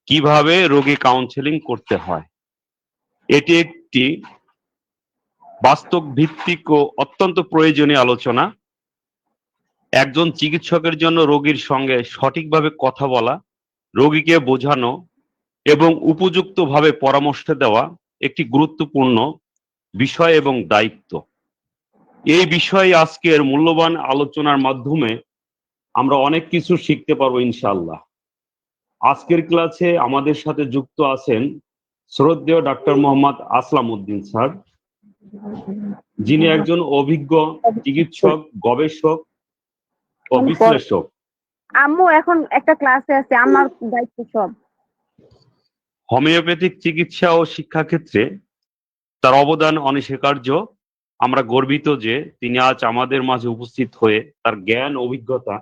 কিভাবে রোগী কাউন্সেলিং করতে হয়। এটি একটি বাস্তব ভিত্তিক ও অত্যন্ত প্রয়োজনীয় আলোচনা। একজন চিকিৎসকের জন্য রোগীর সঙ্গে সঠিকভাবে কথা বলা, রোগীকে বোঝানো এবং উপযুক্তভাবে পরামর্শ দেওয়া একটি গুরুত্বপূর্ণ বিষয় এবং দায়িত্ব। এই বিষয়ে আজকের মূল্যবান আলোচনার মাধ্যমে আমরা অনেক কিছু শিখতে পারবো ইনশাআল্লাহ। আজকের ক্লাসে আমাদের সাথে যুক্ত আছেন শ্রদ্ধেয় ডাক্তার মোহাম্মদ আসলাম উদ্দিন স্যার, যিনি একজন অভিজ্ঞ চিকিৎসক, গবেষক ও বিশ্লেষক। আম্মু এখন একটা ক্লাসে আছে, আমার দায়িত্ব সব। হোমিওপ্যাথিক চিকিৎসা ও শিক্ষা ক্ষেত্রে তার অবদান অনস্বীকার্য। আমরা গর্বিত যে তিনি আজ আমাদের মাঝে উপস্থিত হয়ে তার জ্ঞান অভিজ্ঞতা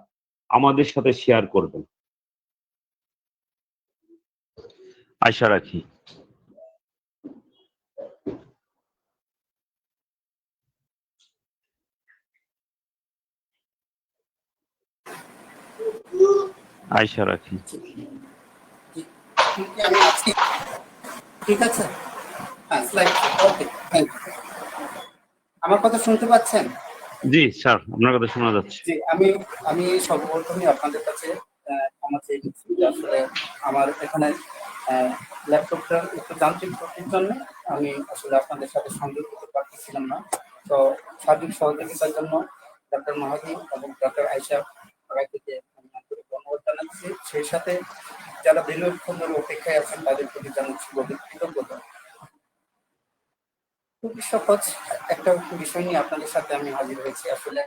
আমাদের সাথে শেয়ার করবেন। আশা রাখি। আশা রাখি। ঠিক আছে, আমার কথা শুনতে পাচ্ছেন? জি স্যার, আপনার কথা শোনা যাচ্ছে। জি, আমি সর্বপ্রথমে আপনাদের কাছে ক্ষমা চেয়ে নিচ্ছি। আসলে আমার এখানে ল্যাপটপটা একটু যান্ত্রিক ত্রুটির জন্য আমি আসলে আপনাদের সাথে সংযোগ করতে পারতেছিলাম না। তো সার্বিক সহযোগিতার জন্য ডক্টর মাহাদি এবং ডক্টর আয়েশা সবাইকে আমি আন্তরিক ধন্যবাদ জানাচ্ছি। সেই সাথে যারা দীর্ঘক্ষণ ধরে অপেক্ষায় আছেন তাদের প্রতি জানাচ্ছি গভীর কৃতজ্ঞতা। খুবই সহজ একটা বিষয় নিয়ে আপনাদের সাথে আমি হাজির হয়েছি। আসলে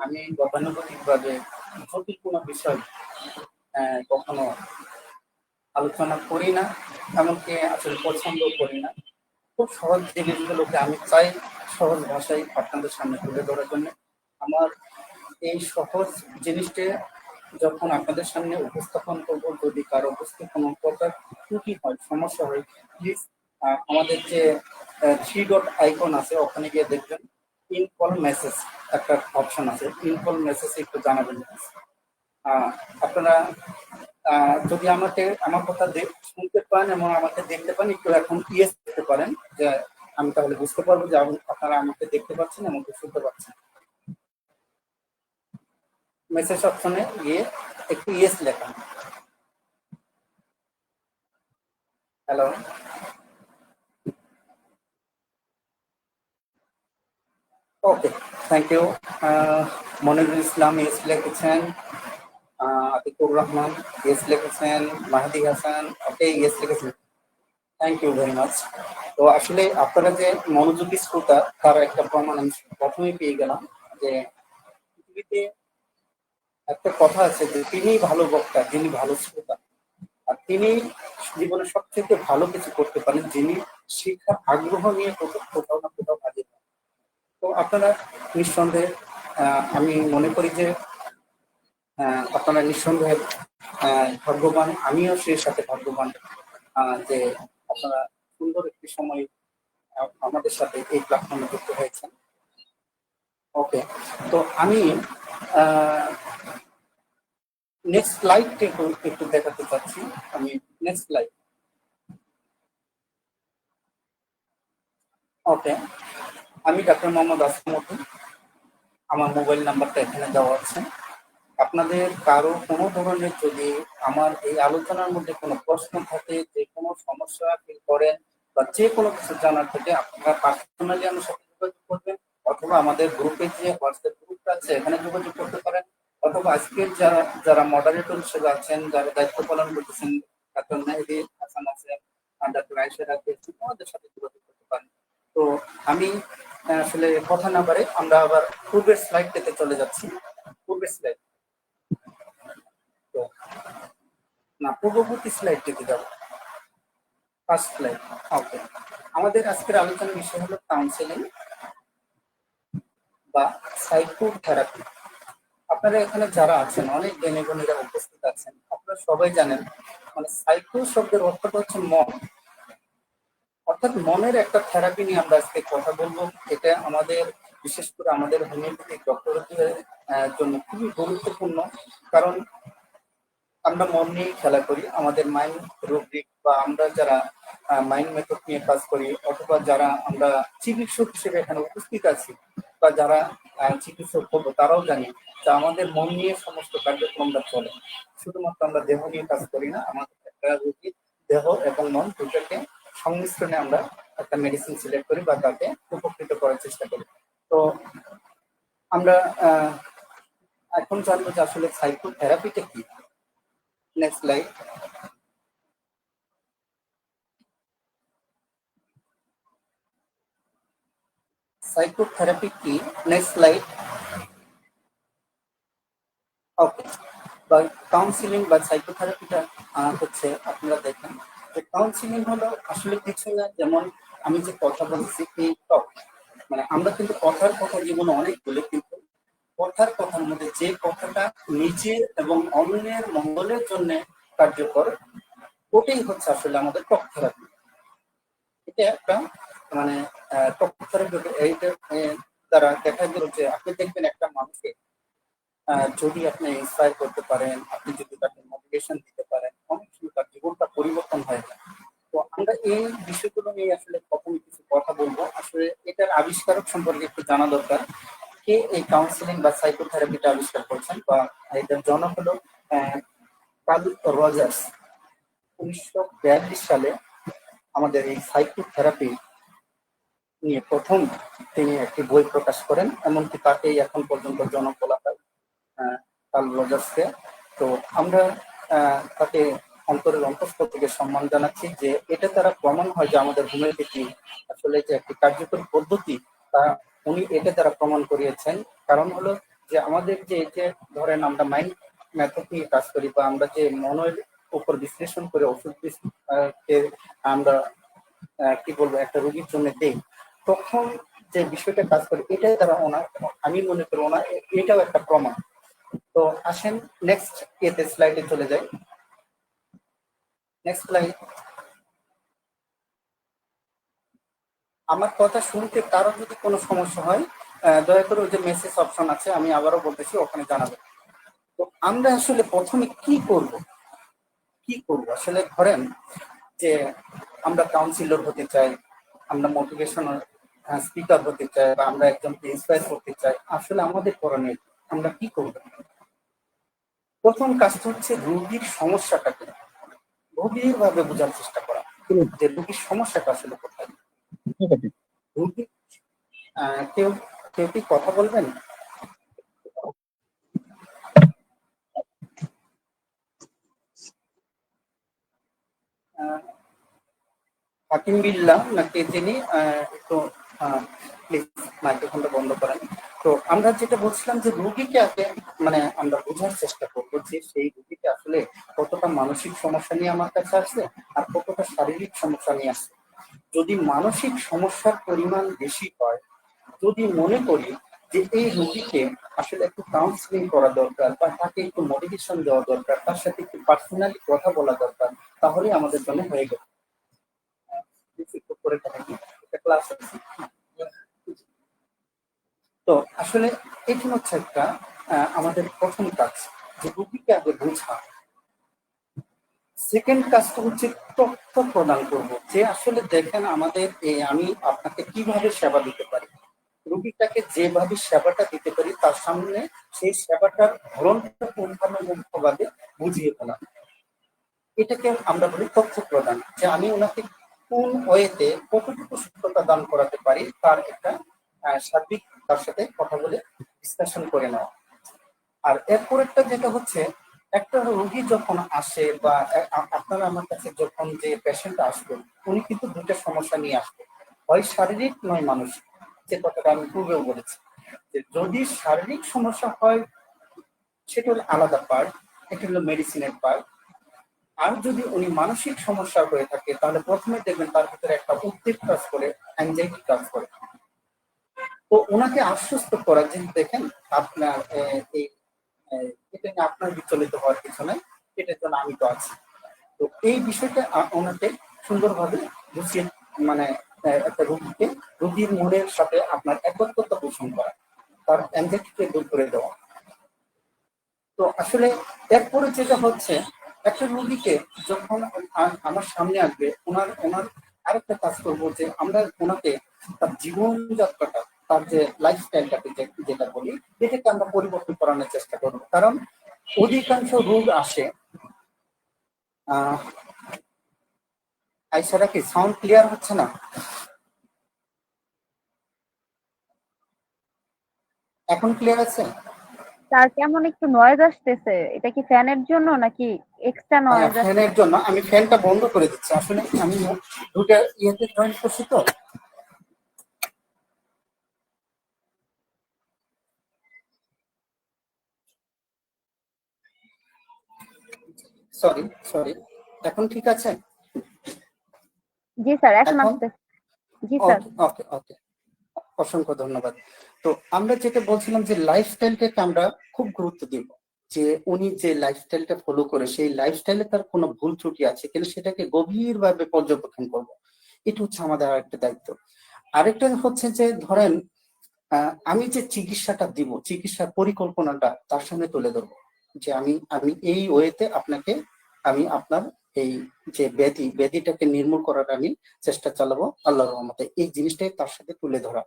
আমি গতানুগতিকভাবে জটিল কোনো বিষয় কখনো আলোচনা করি না, এমনকি আসলে পছন্দ করি না। খুব সহজ জিনিসগুলোকে আমি চাই সহজ ভাষায় আপনাদের সামনে তুলে ধরার জন্য। আমার এই সহজ জিনিসটা যখন আপনাদের সামনে উপস্থাপন করবো, যদি কারো বুঝতে কোনো প্রকার ত্রুটি হয়, সমস্যা হয়, প্লিজ আমাদের যে 3 ডট আইকন আছে ওখানে গিয়ে দেখবেন ইনকল মেসেজ একটা অপশন আছে, ইনকল মেসেজ একটু জানাবেন। আপনারা যদি আমার কথা শুনতে পান এবং আমাকে দেখতে পান, একটু এখন ইয়েস করতে পারেন, যে আমি তাহলে বুঝতে পারবো যে আপনারা আমাকে দেখতে পাচ্ছেন এবং শুনতে পাচ্ছেন। মেসেজ অপশনে গিয়ে একটু ইয়েস লেখা। Hello, okay, thank you. Monirul Islam yes লিখেছেন, আতিকুর রহমান ইয়েস লিখেছেন, মাহাদি হাসান ওকে ইয়েস লিখেছেন। Thank you very much. তো আসলে আপনারা যে মনোযোগী শ্রোতা তার একটা প্রমাণ আমি প্রথমেই পেয়ে গেলাম, যে পৃথিবীতে একটা কথা আছে যে তিনি ভালো বক্তা যিনি ভালো শ্রোতা, আর তিনি জীবনে সবথেকে ভালো কিছু করতে পারেন যিনি শিক্ষার আগ্রহ নিয়ে কোথাও না কোথাও হাজির হন। তো আপনারা নিঃসন্দেহে আমি মনে করি যে আপনারা নিঃসন্দেহে ভাগ্যবান, আমিও সেই সাথে ভাগ্যবান যে আপনারা সুন্দর একটি সময় আমাদের সাথে এই প্ল্যাটফর্মে যুক্ত হয়েছেন। ওকে, তো আমি নেক্সট স্লাইড একটু দেখাতে চাচ্ছি। আমি নেক্সট স্লাইড। ওকে, আমি ডাক্তার মোহাম্মদ আসলাম উদ্দিন, আমার মোবাইল নাম্বারটা এখানে দেওয়া আছে। আপনাদের কারো কোনো ধরনের যদি আমার এই আলোচনার মধ্যে কোনো প্রশ্ন থাকে, যে কোনো সমস্যা ফিল করেন বা যে কোনো কিছু জানার থাকে, আপনারা পার্সোনালি আমার সাথে যোগাযোগ করবেন, অথবা আমাদের গ্রুপে যে হোয়াটসঅ্যাপ গ্রুপটা আছে এখানে যোগাযোগ করতে পারেন, অথবা আজকের যারা মডারেটর হিসেবে আছেন, যারা দায়িত্ব পালন করতেছেন, ডাক্তার মেহেদি হাসান আছেন, ডাক্তার আয়েশা আছেন, আমাদের সাথে যোগাযোগ করতে পারেন। তো আমি আসলে কথা না বাড়ে আমরা আবার পূর্বের স্লাইড থেকে চলে যাচ্ছি। পূর্বের স্লাইড না, পূর্ববর্তী স্লাইড থেকে যাব, ফার্স্ট স্লাইড। ওকে, আমাদের আজকের আলোচনার বিষয় হলো কাউন্সেলিং বা সাইকোথেরাপি। আপনারা এখানে যারা আছেন, অনেক জ্ঞানীগুণীরা উপস্থিত আছেন, আপনারা সবাই জানেন মানে সাইকো শব্দের অর্থটা হচ্ছে মন, অর্থাৎ মনের একটা থেরাপি নিয়ে আমরা আজকে কথা বলবো। এটা আমাদের বিশেষ করে আমাদের হোমিওপ্যাথিক ডক্টরদের জন্য খুবই গুরুত্বপূর্ণ, কারণ আমরা মন নিয়ে খেলা করি, আমাদের মাইন্ড রুব্রিক বা আমরা যারা মাইন্ড মেথড নিয়ে কাজ করি, অথবা যারা আমরা চিকিৎসক হিসেবে এখানে উপস্থিত আছি বা যারা চিকিৎসক হবো, তারাও জানি যে আমাদের মন নিয়ে সমস্ত কার্যক্রমটা চলে। শুধুমাত্র আমরা দেহ নিয়ে কাজ করি না, আমাদের একটা রোগীর দেহ এবং মন দুটোকে সংমিশ্রণে আমরা একটা মেডিসিন সিলেক্ট করি বা তাকে উপকৃত করার চেষ্টা করি। তো আমরা এখন জানবো যে আসলে সাইকোথেরাপিটা কি। Next slide. সাইকোথেরাপি কি? Next slide. ওকে, বা কাউন্সিলিং বা সাইকোথেরাপিটা হচ্ছে, আপনারা দেখেন যে কাউন্সিলিং হলো আসলে কিছু না, যেমন আমি যে কথা বলছি এই টক, মানে আমরা কিন্তু কথার কথা জীবনে অনেক বলি, কিন্তু কথার মধ্যে যে কথাটা নিজের এবং অন্যের মঙ্গলের জন্য কার্যকর, ওটাই হচ্ছে আসলে আমাদের টক থেরাপি। এটা একটা মানে টক থেরাপি এইটা দ্বারা দেখা গেল যে আপনি দেখবেন একটা মানুষকে যদি আপনি ইন্সপায়ার করতে পারেন, আপনি যদি তাকে মোটিভেশন দিতে পারেন, অনেক সময় তার জীবনটা পরিবর্তন হয়ে যায়। তো আমরা এই বিষয়গুলো নিয়ে আসলে প্রথম কিছু কথা বলবো। আসলে এটার আবিষ্কারক সম্পর্কে একটু জানা দরকার। কে এই কাউন্সিলিং বা সাইকোথেরাপিটা আবিষ্কার করছেন, বা এটার জনক হলো কার্ল রজার্স। 1942 সালে আমাদের এই সাইকোথেরাপি নিয়ে প্রথম তিনি একটি বই প্রকাশ করেন, এমনকি তাকেই এখন পর্যন্ত জনক বলা হয়, কার্ল রজার্সকে। তো আমরা তাকে অন্তরের অন্তঃস্থল থেকে সম্মান জানাচ্ছি যে এটা তারা প্রমাণ হয় যে আমাদের হোমিওপ্যাথি আসলে যে একটি কার্যকরী পদ্ধতি, তা উনি এটা দ্বারা প্রমাণ করিয়েছেন। কারণ হলো যে আমাদের যে ধরেন আমরা মাইন্ড মেথড নিয়ে কাজ করি, বা আমরা যে মনের উপর বিশ্লেষণ করে ওষুধ আমরা কি বলবো একটা রোগীর জন্য দেই, তখন যে বিষয়টা কাজ করে, এটাই তারা ওনার, আমি মনে করি ওনার এটাও একটা প্রমাণ। তো আসেন নেক্সট স্লাইডে চলে যাই। Next slide. আমার কথা শুনতে কারো যদি কোনো সমস্যা হয়, দয়া করে ওই যে মেসেজ অপশন আছে, আমি আবারও বলতেছি, ওখানে জানাবেন। তো আমরা আসলে প্রথমে কি করব আসলে ধরেন যে আমরা কাউন্সিলর হতে চাই, আমরা মোটিভেশনাল স্পিকার হতে চাই, বা আমরা একজনকে ইন্সপায়ার করতে চাই, আসলে আমাদের করণীয় আমরা কি করব? প্রথম কাজটা হচ্ছে রোগীর সমস্যাটাকে গভীরভাবে বোঝার চেষ্টা করা, যে রোগীর সমস্যাটা আসলে কোথায়। রোগী কেউ কেউ কি কথা বলবেন? হাকিম বিল্লাহ নাকি তিনি একটু প্লিজ মাইক্রোফোনটা বন্ধ করেন। তো আমরা যেটা বলছিলাম যে রোগীকে আগে মানে আমরা বোঝার চেষ্টা করবো যে সেই রোগীকে আসলে কতটা মানসিক সমস্যা নিয়ে আমার কাছে আসছে আর কতটা শারীরিক সমস্যা নিয়ে আসছে। যদি মানসিক সমস্যার পরিমাণ বেশি হয়, যদি মনে করি যে এই রোগীকে আসলে একটু কাউন্সিলিং করা দরকার, বা তাকে একটু মোটিভেশন দেওয়া দরকার, তার সাথে একটু পার্সোনালি কথা বলা দরকার, তাহলে আমাদের জন্য হয়ে গেল। তো আসলে এটি হচ্ছে একটা আমাদের প্রথম কাজ, যে রোগীকে আগে বোঝা। সেকেন্ড কাজটা হচ্ছে তথ্য প্রদান করব, যে আসলে দেখেন আমাদের আমি আপনাকে কিভাবে সেবা দিতে পারি, রোগীটাকে যেভাবে সেবাটা দিতে পারি তার সামনে সেই সেবাটার ধরনটা পুঙ্খানুপুঙ্খভাবে বুঝিয়ে ফেলা, এটাকে আমরা বলি তথ্য প্রদান। যে আমি ওনাকে কোন ওয়েতে কতটুকু সুস্থতা দান করাতে পারি, তার একটা সার্বিক তার সাথে কথা বলে ডিসকাশন করে নেওয়া। আর এরপরেরটা যেটা হচ্ছে, একটা রোগী যখন আসে বা আপনারা আমার কাছে যখন যে পেশেন্ট আসবেন, উনি কিন্তু দুটো সমস্যা নিয়ে আসবেন, হয় শারীরিক নয় মানসিক। যে কথাটা আমি পূর্বেও বলেছি, যে যদি শারীরিক সমস্যা হয় সেটা হলো আলাদা পার্ট, এটা হলো মেডিসিনের পার্ট। আর যদি উনি মানসিক সমস্যা হয়ে থাকে, তাহলে প্রথমে দেখবেন তার ভিতরে একটা উদ্বেগ কাজ করে, অ্যাংজাইটি কাজ করে। তো ওনাকে আশ্বস্ত করা যে দেখেন আপনার এই এটা নিয়ে আপনার বিচলিত হওয়ার কিছু নাই, এটার জন্য আমি তো আছি। তো এই বিষয়টা ওনাকে সুন্দরভাবে বুঝিয়ে মানে একটা রোগীর মনের সাথে আপনার একত্রতা পোষণ করা, তার অ্যাংজাইটিকে দূর করে দেওয়া। তো আসলে এরপরে যেটা হচ্ছে, একটা রোগীকে যখন আমার সামনে আসবে, ওনার ওনার আরেকটা কাজ করবো যে আমরা ওনাকে তার জীবনযাত্রাটা, তার যে লাইফস্টাইলটাকে যেটা বলি, এটাকে আমরা পরিবর্তন করানোর চেষ্টা করবো। কারণ অধিকাংশ রোগ আসে, আইসারা কি সাউন্ড ক্লিয়ার হচ্ছে না? এখন ক্লিয়ার আছে? তার কেমন একটু নয়েজ আসতেছে, এটা কি ফ্যানের জন্য নাকি এক্সট্রা হ্যাঁ, নয়েজ আসছে? ফ্যানের জন্য। আমি ফ্যানটা বন্ধ করে দিচ্ছি, আসলে আমি দুটা ইয়েতে জয়েন করছি তো। সরি সরি, এখন ঠিক আছে? জি স্যার, এখন এখন আসতেছে। জি স্যার। ওকে ওকে ওকে, অসংখ্য ধন্যবাদ। তো আমরা যেটা বলছিলাম যে লাইফস্টাইলটাকে আমরা খুব গুরুত্ব দিব, যে উনি যে লাইফস্টাইলটা ফলো করে সেই লাইফস্টাইলে তার কোনো ভুল ত্রুটি আছে কিনা সেটাকে গভীরভাবে পর্যবেক্ষণ করব। এটা হচ্ছে আমাদের আরেকটা দায়িত্ব। আরেকটা হচ্ছে যে ধরেন আমি যে চিকিৎসাটা দিব, চিকিৎসার পরিকল্পনাটা তার সামনে তুলে ধরবো, যে আমি আমি এই ওয়েতে আপনাকে, আমি আপনার এই যে ব্যাধিটাকে নির্মূল করার আমি চেষ্টা চালাবো আল্লাহর রহমতে, এই জিনিসটাই তার সাথে তুলে ধরা।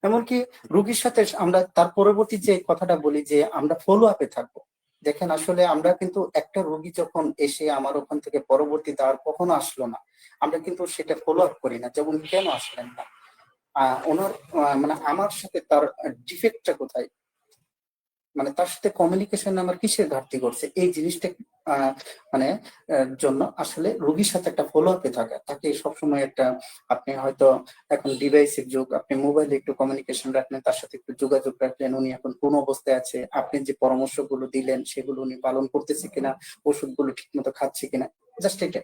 এমনকি রোগীর সাথে আমরা তার পরবর্তী যে কথাটা বলি যে আমরা ফলো আপে থাকবো। দেখেন আসলে আমরা কিন্তু একটা রোগী যখন এসে আমার ওখান থেকে পরবর্তীতে আর কখনো আসলো না, আমরা কিন্তু সেটা ফলো আপ করি না, যেমন কেন আসলেন না, ওনার মানে আমার সাথে তার ডিফেক্টটা কোথায়, মানে তার সাথে কমিউনিকেশন আমার কিসের ঘাটতি করছে, এই জিনিসটা মানে জন্য আসলে রোগীর সাথে একটা ফলো আপে থাকা, তাকে সবসময় একটা, আপনি হয়তো এখন ডিভাইসের যুগ, আপনি মোবাইলে একটু কমিউনিকেশন রাখলেন, তার সাথে একটু যোগাযোগ রাখলেন, উনি এখন কোন অবস্থায় আছে, আপনি যে পরামর্শগুলো দিলেন সেগুলো উনি পালন করতেছে কিনা, ওষুধগুলো ঠিক মতো খাচ্ছে কিনা, জাস্ট এটা।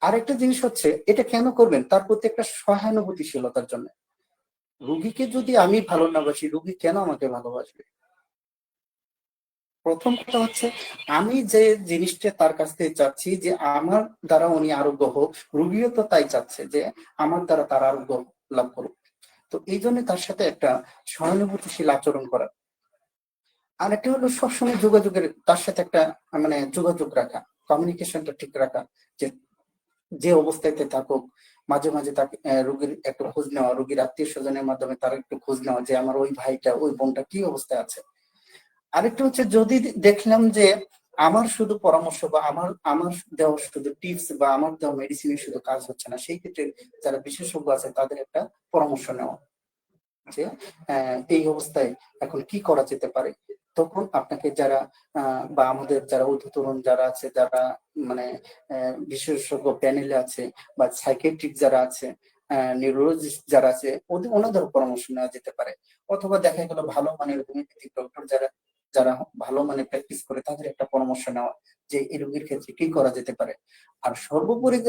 আরেকটা জিনিস হচ্ছে, এটা কেন করবেন, তার প্রতি একটা সহানুভূতিশীলতার জন্য। রুগীকে যদি আমি ভালো না বাসি, রুগী কেন আমাকে ভালোবাসবে? প্রথম কথা হচ্ছে, আমি যে জিনিসটা তার কাছ থেকে চাচ্ছি যে আমার দ্বারা উনি আরোগ্য হোক, রুগীও তো তাই চাচ্ছে যে আমার দ্বারা তার আরোগ্য লাভ করুক। তো এই জন্য তার সাথে একটা সহানুভূতিশীল আচরণ করা। আর একটা হলো সবসময় যোগাযোগের, তার সাথে একটা মানে যোগাযোগ রাখা, কমিউনিকেশনটা ঠিক রাখা, যে যে অবস্থায় থাকুক, মাঝে মাঝে তাকে রোগীর একটু খোঁজ নেওয়া, রোগীর আত্মীয় স্বজনের মাধ্যমে তার একটু খোঁজ নেওয়া যে আমার ওই ভাইটা ওই বোনটা কি অবস্থায় আছে। আরেকটা হচ্ছে, যদি দেখলাম যে আমার শুধু পরামর্শ বা আমার আমার দেওয়া শুধু টিপস বা আমার দেওয়া মেডিসিনের শুধু কাজ হচ্ছে না, সেই ক্ষেত্রে যারা বিশেষজ্ঞ আছে তাদের একটা পরামর্শ নেওয়া, যে এই অবস্থায় এখন কি করা যেতে পারে। তখন আপনাকে যারা বা আমাদের যারা ঊর্ধ্বতন যারা আছে, যারা মানে বিশেষজ্ঞ প্যানেলে আছে, বা সাইকিয়াট্রিক যারা আছে, নিউরোলজিস্ট যারা আছে, ওনাদের পরামর্শ নেওয়া যেতে পারে। অথবা দেখা গেল ভালো মানের হোমিওপ্যাথিক ডক্টর যারা যারা ভালো মানে প্র্যাকটিস করে, তাদের একটা পরামর্শ নেওয়া যে এই রোগীর ক্ষেত্রে কি করা যেতে পারে। আর সর্বোপরি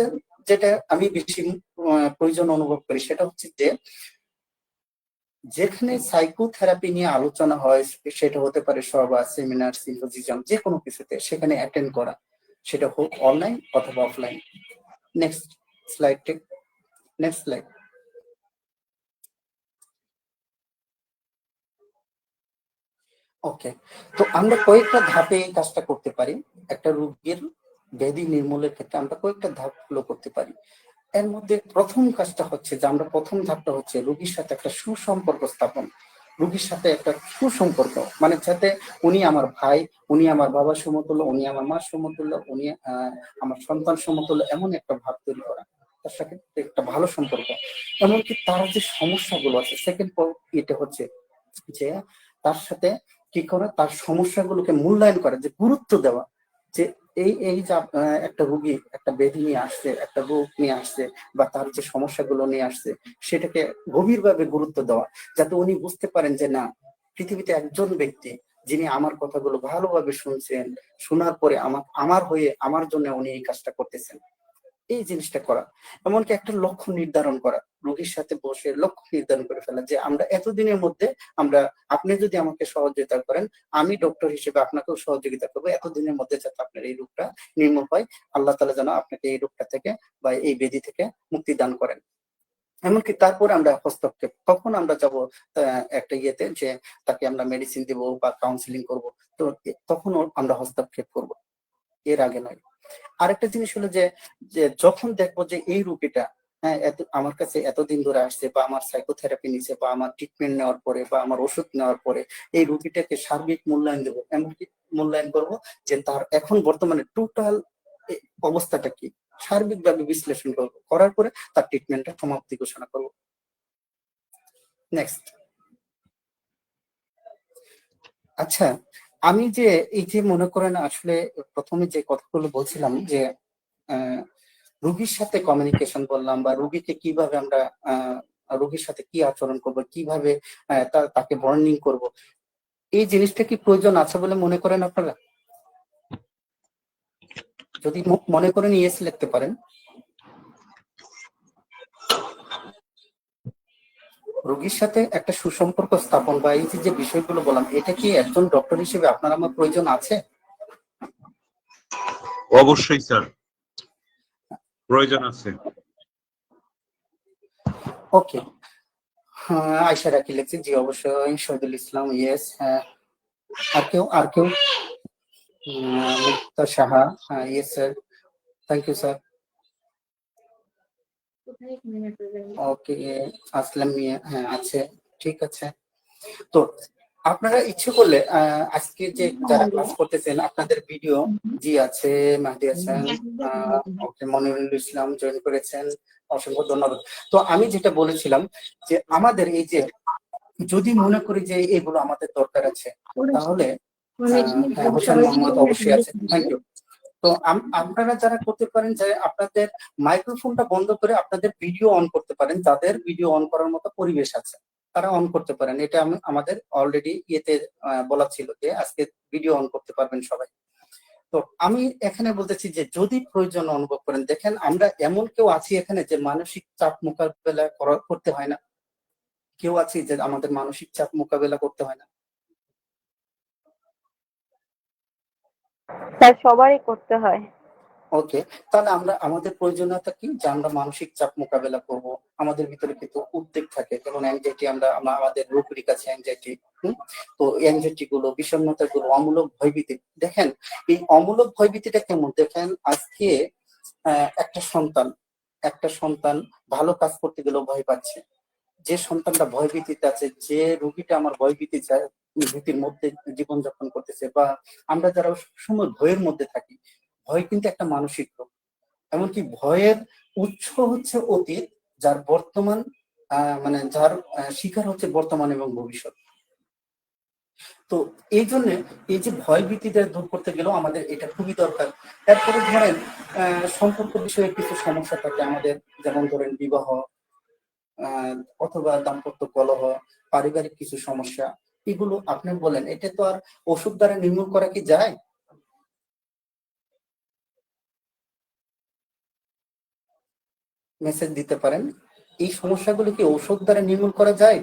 যেটা আমি বেশি প্রয়োজন অনুভব করি, সেটা হচ্ছে যে যেখানে সাইকোথেরাপি নিয়ে আলোচনা হয়, সেটা হতে পারে সভা, সেমিনার, সিম্পোজিয়াম, যে কোনো কিছুতে সেখানে অ্যাটেন্ড করা, সেটা হোক অনলাইন অথবা offline. Next slide, next slide. Okay, তো আমরা কয়েকটা ধাপে এই কাজটা করতে পারি। একটা রোগীর ব্যাধি নির্মূলের ক্ষেত্রে আমরা কয়েকটা ধাপ ফলো করতে পারি। এর মধ্যে প্রথম কাজটা হচ্ছে যে আমরা প্রথম ধাপটা হচ্ছে রোগীর সাথে একটা সুসম্পর্ক স্থাপন। রোগীর সাথে একটা সুসম্পর্ক, মানে যাতে উনি আমার ভাই, উনি আমার বাবার সমতুল্য, উনি আমার মার সমতুল্য, উনি আমার সন্তান সমতুল্য, এমন একটা ভাব তৈরি করা, তার সাথে একটা ভালো সম্পর্ক। এমনকি তার যে সমস্যাগুলো আছে, সেকেন্ড এটা হচ্ছে যে তার সাথে কি করা, তার সমস্যাগুলোকে মূল্যায়ন করা, যে গুরুত্ব দেওয়া, যে এই এই যে একটা রোগী একটা ব্যাধি নিয়ে আসছে, একটা রোগ নিয়ে আসছে, বা তার যে সমস্যাগুলো নিয়ে আসছে, সেটাকে গভীরভাবে গুরুত্ব দেওয়া, যাতে উনি বুঝতে পারেন যে না, পৃথিবীতে একজন ব্যক্তি যিনি আমার কথাগুলো ভালোভাবে শুনছেন, শোনার পরে আমার আমার হয়ে আমার জন্য উনি এই কাজটা করতেছেন, এই জিনিসটা করা। এমনকি একটা লক্ষ্য নির্ধারণ করা, রোগীর সাথে বসে লক্ষ্য নির্ধারণ করে ফেলা, যে আমরা এতদিনের মধ্যে আমরা, আপনি যদি আমাকে সহযোগিতা করেন, আমি ডক্টর হিসেবে আপনাকেও সহযোগিতা করবো, এতদিনের মধ্যে যাতে আপনার এই রোগটা নির্মূল হয়, আল্লাহ তাআলা যেন আপনাকে এই রোগটা থেকে বা এই ব্যাধি থেকে মুক্তি দান করেন। এমনকি তারপরে আমরা হস্তক্ষেপ, তখন আমরা যাব একটা ইয়েতে যে তাকে আমরা মেডিসিন দিব বা কাউন্সিলিং করব, তো তখন আমরা হস্তক্ষেপ করব, এর আগে নয়। আরেকটা জিনিস হলো যে যে যখন দেখবো যে এই রোগীটা হ্যাঁ আমার কাছে এতদিন ধরে আসছে বা আমার সাইকোথেরাপি নিচ্ছে বা আমার ট্রিটমেন্ট নেওয়ার পরে বা আমার ওষুধ নেওয়ার পরে এই রোগীটাকে সার্বিক মূল্যায়ন দেবো, এমনকি মূল্যায়ন করবো যে তার এখন বর্তমানে টোটাল অবস্থাটা কি, সার্বিকভাবে বিশ্লেষণ করবো, করার পরে তার ট্রিটমেন্টটা সমাপ্তি ঘোষণা করবো। নেক্সট। আচ্ছা, আমি যে এই যে মনে করেন আসলে প্রথমে যে কথাগুলো বলছিলাম যে রোগীর সাথে কমিউনিকেশন বললাম বা রোগীকে কিভাবে আমরা রোগীর সাথে কি আচরণ করব, কিভাবে তাকে বর্নিং করব, এই জিনিসটা কি প্রয়োজন আছে বলে মনে করেন আপনারা? যদি মনে করেন ইয়েস লিখতে পারেন। রোগীর সাথে একটা সুসম্পর্ক স্থাপন বা এই যে বিষয়গুলো বললাম, এটা কি একজন ডক্টর হিসেবে আপনার আমার প্রয়োজন আছে? অবশ্যই স্যার, প্রয়োজন আছে। ওকে, আয়শা রাকি লিখছি, জি অবশ্যই। শহীদুল ইসলাম ইয়েস। আর কেউ? Mukta Saha, yes sir, thank you sir. Okay, Aslam Mia, হ্যাঁ আছে, ঠিক আছে। তো আপনারা ইচ্ছে করলে আজকে যে যারা ক্লাস করতেছেন আপনাদের ভিডিও জি আছে, মাহদি আছেন, ওকে, মনিরুল ইসলাম জয়েন করেছেন, অসংখ্য ধন্যবাদ। তো আমি যেটা বলেছিলাম যে আমাদের এই যে যদি মনে করি যে এগুলো আমাদের দরকার আছে, তাহলে হ্যাঁ হোসেন মোহাম্মদ অবশ্যই আছে, থ্যাংক ইউ। তো আপনারা যারা করতে পারেন যে আপনাদের মাইক্রোফোনটা বন্ধ করে আপনাদের ভিডিও অন করতে পারেন, যাদের ভিডিও অন করার মতো পরিবেশ আছে তারা অন করতে পারেন। এটা আমাদের অলরেডি ইয়েতে বলা ছিল যে আজকে ভিডিও অন করতে পারবেন সবাই। তো আমি এখানে বলতেছি যে যদি প্রয়োজন অনুভব করেন, দেখেন আমরা এমন কেউ আছি এখানে যে মানসিক চাপ মোকাবেলা করতে হয় না, কেউ আছি যে আমাদের মানসিক চাপ মোকাবেলা করতে হয় না? স্যার সবারই করতে হয়। ওকে, তাহলে আমরা আমাদের প্রয়োজনীয়তা কি যে আমরা মানসিক চাপ মোকাবেলা করব, আমাদের ভিতরে কিন্তু উদ্বেগ থাকে, যেমন অ্যাংজাইটি, আমরা আমাদের রোগীর কাছে অ্যাংজাইটি, তো অ্যাংজাইটি গুলো, বিষণ্ণতা গুলো, অমূলক ভয়ভীতি, দেখেন এই অমূলক ভয়ভীতিটা কেমন, দেখেন আজকে একটা সন্তান ভালো কাজ করতে গেলেও ভয় পাচ্ছে, যে সন্তানটা ভয়ভীতিতে আছে, যে রোগীটা আমার ভীতির মধ্যে জীবনযাপন করতেছে, বা আমরা যারা সবসময় ভয়ের মধ্যে থাকি, ভয় কিন্তু একটা মানসিক রোগ। এমনকি ভয়ের উৎস হচ্ছে অতীত, যার বর্তমান মানে যার শিকার হচ্ছে বর্তমান এবং ভবিষ্যৎ। তো এই জন্য এই যে ভয় ভীতিটা দূর করতে গেলেও আমাদের এটা খুবই দরকার। এরপরে ধরেন সম্পর্ক বিষয়ে কিছু সমস্যা থাকে আমাদের, যেমন ধরেন বিবাহ অথবা দাম্পত্য কলহ, পারিবারিক কিছু সমস্যা, এগুলো আপনি বলেন, এটা তো আর ওষুধ দ্বারা নির্মূল করা কি যায়? মেসেজ দিতে পারেন, এই সমস্যাগুলো কি ঔষধ দ্বারা নির্মূল করা যায়?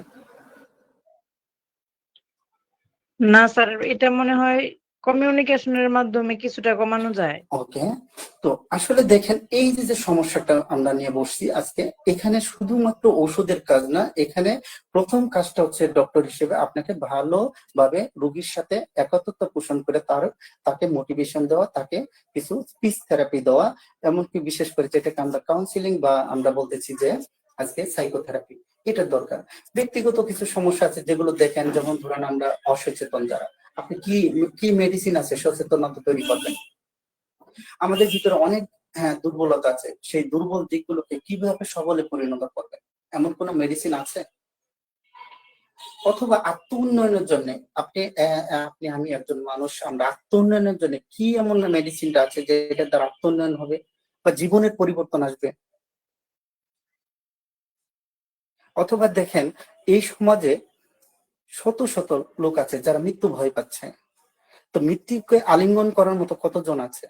না স্যার, এটা মনে হয় কমিউনিকেশনের মাধ্যমে কিছুটা কমানো যায়। ওকে, তো আসলে দেখেন এই যে সমস্যাটা আমরা নিয়ে বসছি আজকে, এখানে শুধুমাত্র ওষুধের কাজ না, এখানে প্রথম কাজটা হচ্ছে ডক্টর হিসেবে আপনাকে ভালোভাবে রোগীর সাথে একাত্মতা পোষণ করে তাকে মোটিভেশন দেওয়া, তাকে কিছু স্পিচ থেরাপি দেওয়া, এমনকি বিশেষ করে যেটাকে আমরা কাউন্সিলিং বা আমরা বলতেছি যে আজকে সাইকোথেরাপি, এটার দরকার। ব্যক্তিগত কিছু সমস্যা আছে যেগুলো দেখেন, যেমন ধরেন আমরা অসচেতন যারা, আপনি কি কি মেডিসিন আছে সচেতনতা তৈরি করবেন? আমাদের ভিতরে অনেক দুর্বলতা আছে, সেই দুর্বল দিকগুলোকে কিভাবে সবলে পরিণত করবেন, এমন কোন মেডিসিন আছে? অথবা আত্ম উন্নয়নের জন্য আপনি আমি একজন মানুষ, আমরা আত্ম উন্নয়নের জন্য কি এমন মেডিসিনটা আছে যেটার দ্বারা আত্ম উন্নয়ন হবে বা জীবনের পরিবর্তন আসবে? অথবা দেখেন এই সমাজে শত শত লোক আছে যারা মৃত্যু ভয় পাচ্ছে, তো মৃত্যুকে আলিঙ্গন করার মতো কতজন আছে?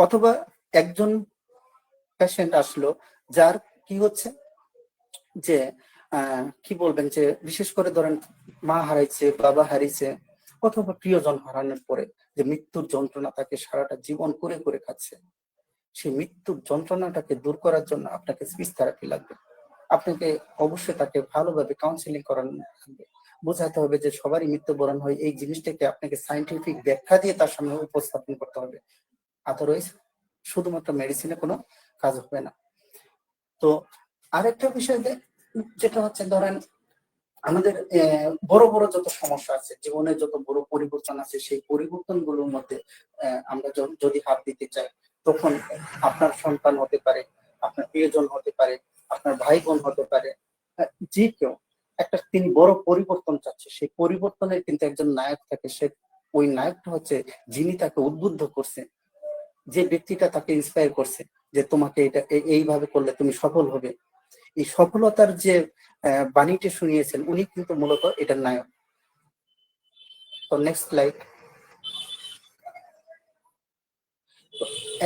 অথবা একজন পেশেন্ট আসলো যার কি হচ্ছে যে কি বলবেন, যে বিশেষ করে ধরেন মা হারাইছে, বাবা হারিয়েছে, অথবা প্রিয়জন হারানোর পরে যে মৃত্যুর যন্ত্রণা তাকে সারাটা জীবন করে করে খাচ্ছে, সেই মৃত্যুর যন্ত্রণাটাকে দূর করার জন্য আপনাকে স্পিচ থেরাপি লাগবে। আপনাকে অবশ্যই তাকে ভালোভাবে কাউন্সিলিং করানো লাগবে, বোঝাতে হবে যে সবারই মৃত্যুবরণ হয়, এই জিনিসটাকে আপনাকে সায়েন্টিফিক ব্যাখ্যা দিয়ে তার সামনে উপস্থাপন করতে হবে। আদারওয়াইজ শুধুমাত্র মেডিসিনে কোনো কাজ হবে না। তো আরেকটা বিষয় যেটা হচ্ছে, ধরেন আমাদের বড় বড় যত সমস্যা আছে, জীবনে যত বড় পরিবর্তন আছে, সেই পরিবর্তন গুলোর মধ্যে আমরা যদি হাত দিতে চাই, তখন আপনার সন্তান হতে পারে, আপনার প্রিয়জন হতে পারে, আপনার ভাই বোন হতে পারে, যে কেউ একটা তিনি বড় পরিবর্তন চাচ্ছে, সেই পরিবর্তনের কিন্তু একজন নায়ক থাকে। সে ওই নায়কটা হচ্ছে যিনি তাকে উদ্বুদ্ধ করছে, যে ব্যক্তিটা তাকে ইন্সপায়ার করছে যে তোমাকে এটা এইভাবে করলে তুমি সফল হবে। এই সফলতার যে বাণীটি শুনিয়েছেন উনি কিন্তু মূলত এটার নায়ক। তো নেক্সট স্লাইড।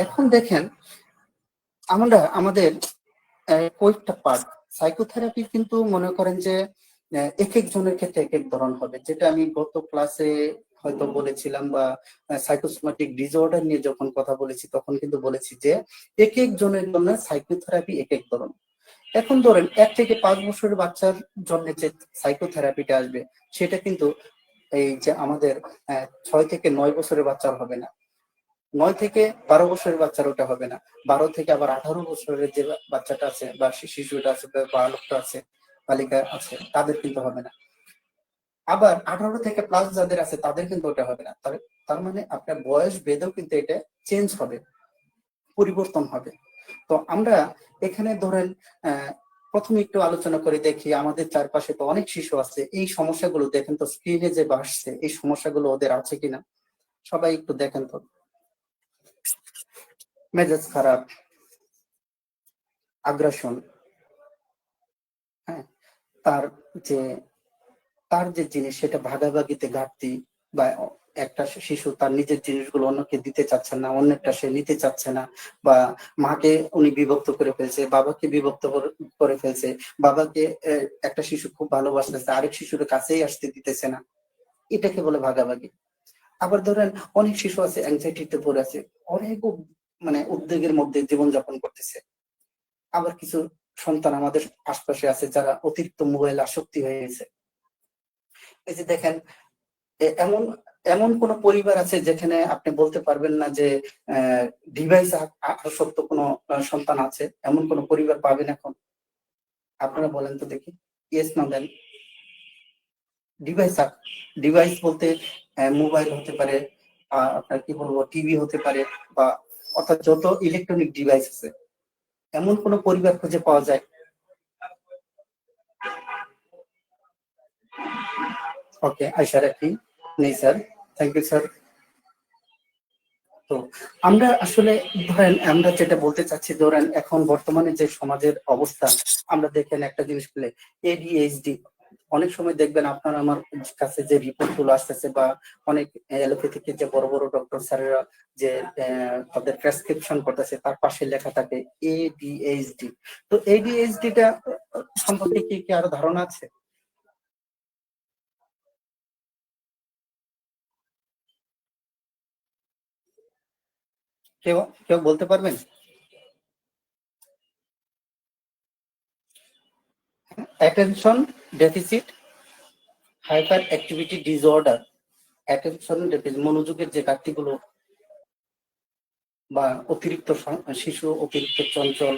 এখন দেখেন আমরা আমাদের কয়েকটা পার্ট সাইকোথেরাপি কিন্তু মনে করেন যে এক একজনের ক্ষেত্রে এক এক ধরন হবে, যেটা আমি গত ক্লাসে হয়তো বলেছিলাম, বা সাইকোসোমাটিক ডিসঅর্ডার নিয়ে যখন কথা বলেছি তখন কিন্তু বলেছি যে এক একজনের জন্য সাইকোথেরাপি এক এক ধরন। এখন ধরেন 1 থেকে 5 বছরের বাচ্চার জন্য যে সাইকোথেরাপিটা আসবে সেটা কিন্তু এই যে আমাদের 6 থেকে 9 বছরের বাচ্চার হবে না, 9 থেকে 12 বছরের বাচ্চার ওটা হবে না, 12 থেকে আবার 18 বছরের যে বাচ্চাটা আছে বা শিশুটা আছে বা বালকটা আছে, বালিকা আছে, তাদের কিন্তু হবে না। আবার 18 থেকে প্লাস যাদের আছে তাদের কিন্তু ওটা হবে না। তার মানে আপনার বয়স ভেদেও কিন্তু এটা চেঞ্জ হবে, পরিবর্তন হবে। তো আমরা এখানে ধরেন প্রথমে একটু আলোচনা করে দেখি, আমাদের চারপাশে তো অনেক শিশু আছে, এই সমস্যাগুলো দেখেন তো স্ক্রিনে যে ভাসছে, এই সমস্যাগুলো ওদের আছে কিনা সবাই একটু দেখেন তো। মেজাজ খারাপ, আগ্রাসন, হ্যাঁ, তার যে জিনিস সেটা ভাগাভাগিতে ঘাটতি, বা একটা শিশু তার নিজের জিনিসগুলো অন্যকে দিতে চাচ্ছে না, অন্যটা সে নিতে চাচ্ছে না, বা মাকে উনি বিভক্ত করে ফেলছে, বাবাকে বিভক্ত করে ফেলছে, বাবাকে একটা শিশু খুব ভালোবাসতেছে, আরেক শিশুর কাছেই আসতে দিতেছে না, এটাকে বলে ভাগাভাগি। আবার ধরেন অনেক শিশু আছে অ্যাংজাইটিতে পড়ে আছে, অনেক মানে উদ্বেগের মধ্যে জীবনযাপন করতেছে। আবার কিছু সন্তান আমাদের আশপাশে আছে যারা অতিরিক্ত মোবাইল আসক্তি হয়ে গেছে। এই যে দেখেন এমন এমন কোন পরিবার আছে যেখানে আপনি বলতে পারবেন না যে ডিভাইস আসক্ত কোনো সন্তান আছে, এমন কোন পরিবার পাবেন এখন? আপনারা বলেন তো দেখি, ইয়েস না দেন। ডিভাইস ডিভাইস বলতে মোবাইল হতে পারে, আপনার কি বলবো টিভি হতে পারে, বা অর্থাৎ যত ইলেকট্রনিক ডিভাইস আছে, এমন কোন পরিবার খুঁজে পাওয়া যায়? ওকে, আশা রাখি নেই স্যার, থ্যাংক ইউ স্যার। তো আমরা আসলে ধরেন আমরা যেটা বলতে চাচ্ছি, ধরেন এখন বর্তমানে যে সমাজের অবস্থা, আমরা দেখেন একটা জিনিস বলে এডিএইচডি, অনেক সময় দেখবেন আপনার আমার কাছে যে রিপোর্ট গুলো আসতেছে, বা অনেক অ্যালোপ্যাথিক যে বড় বড় ডক্টর স্যারেরা যে তাদের প্রেসক্রিপশন করতেছে তার পাশে লেখা থাকে এডিএইচডি। তো এডিএইচডি টা সম্পর্কে কি আরো ধারণা আছে? কেউ কেউ বলতে পারবেন? Attention deficit hyper activity disorder, attention deficit মনোযোগের যে ঘাটতিগুলো, বা অতিরিক্ত শিশু অতিরিক্ত চঞ্চল,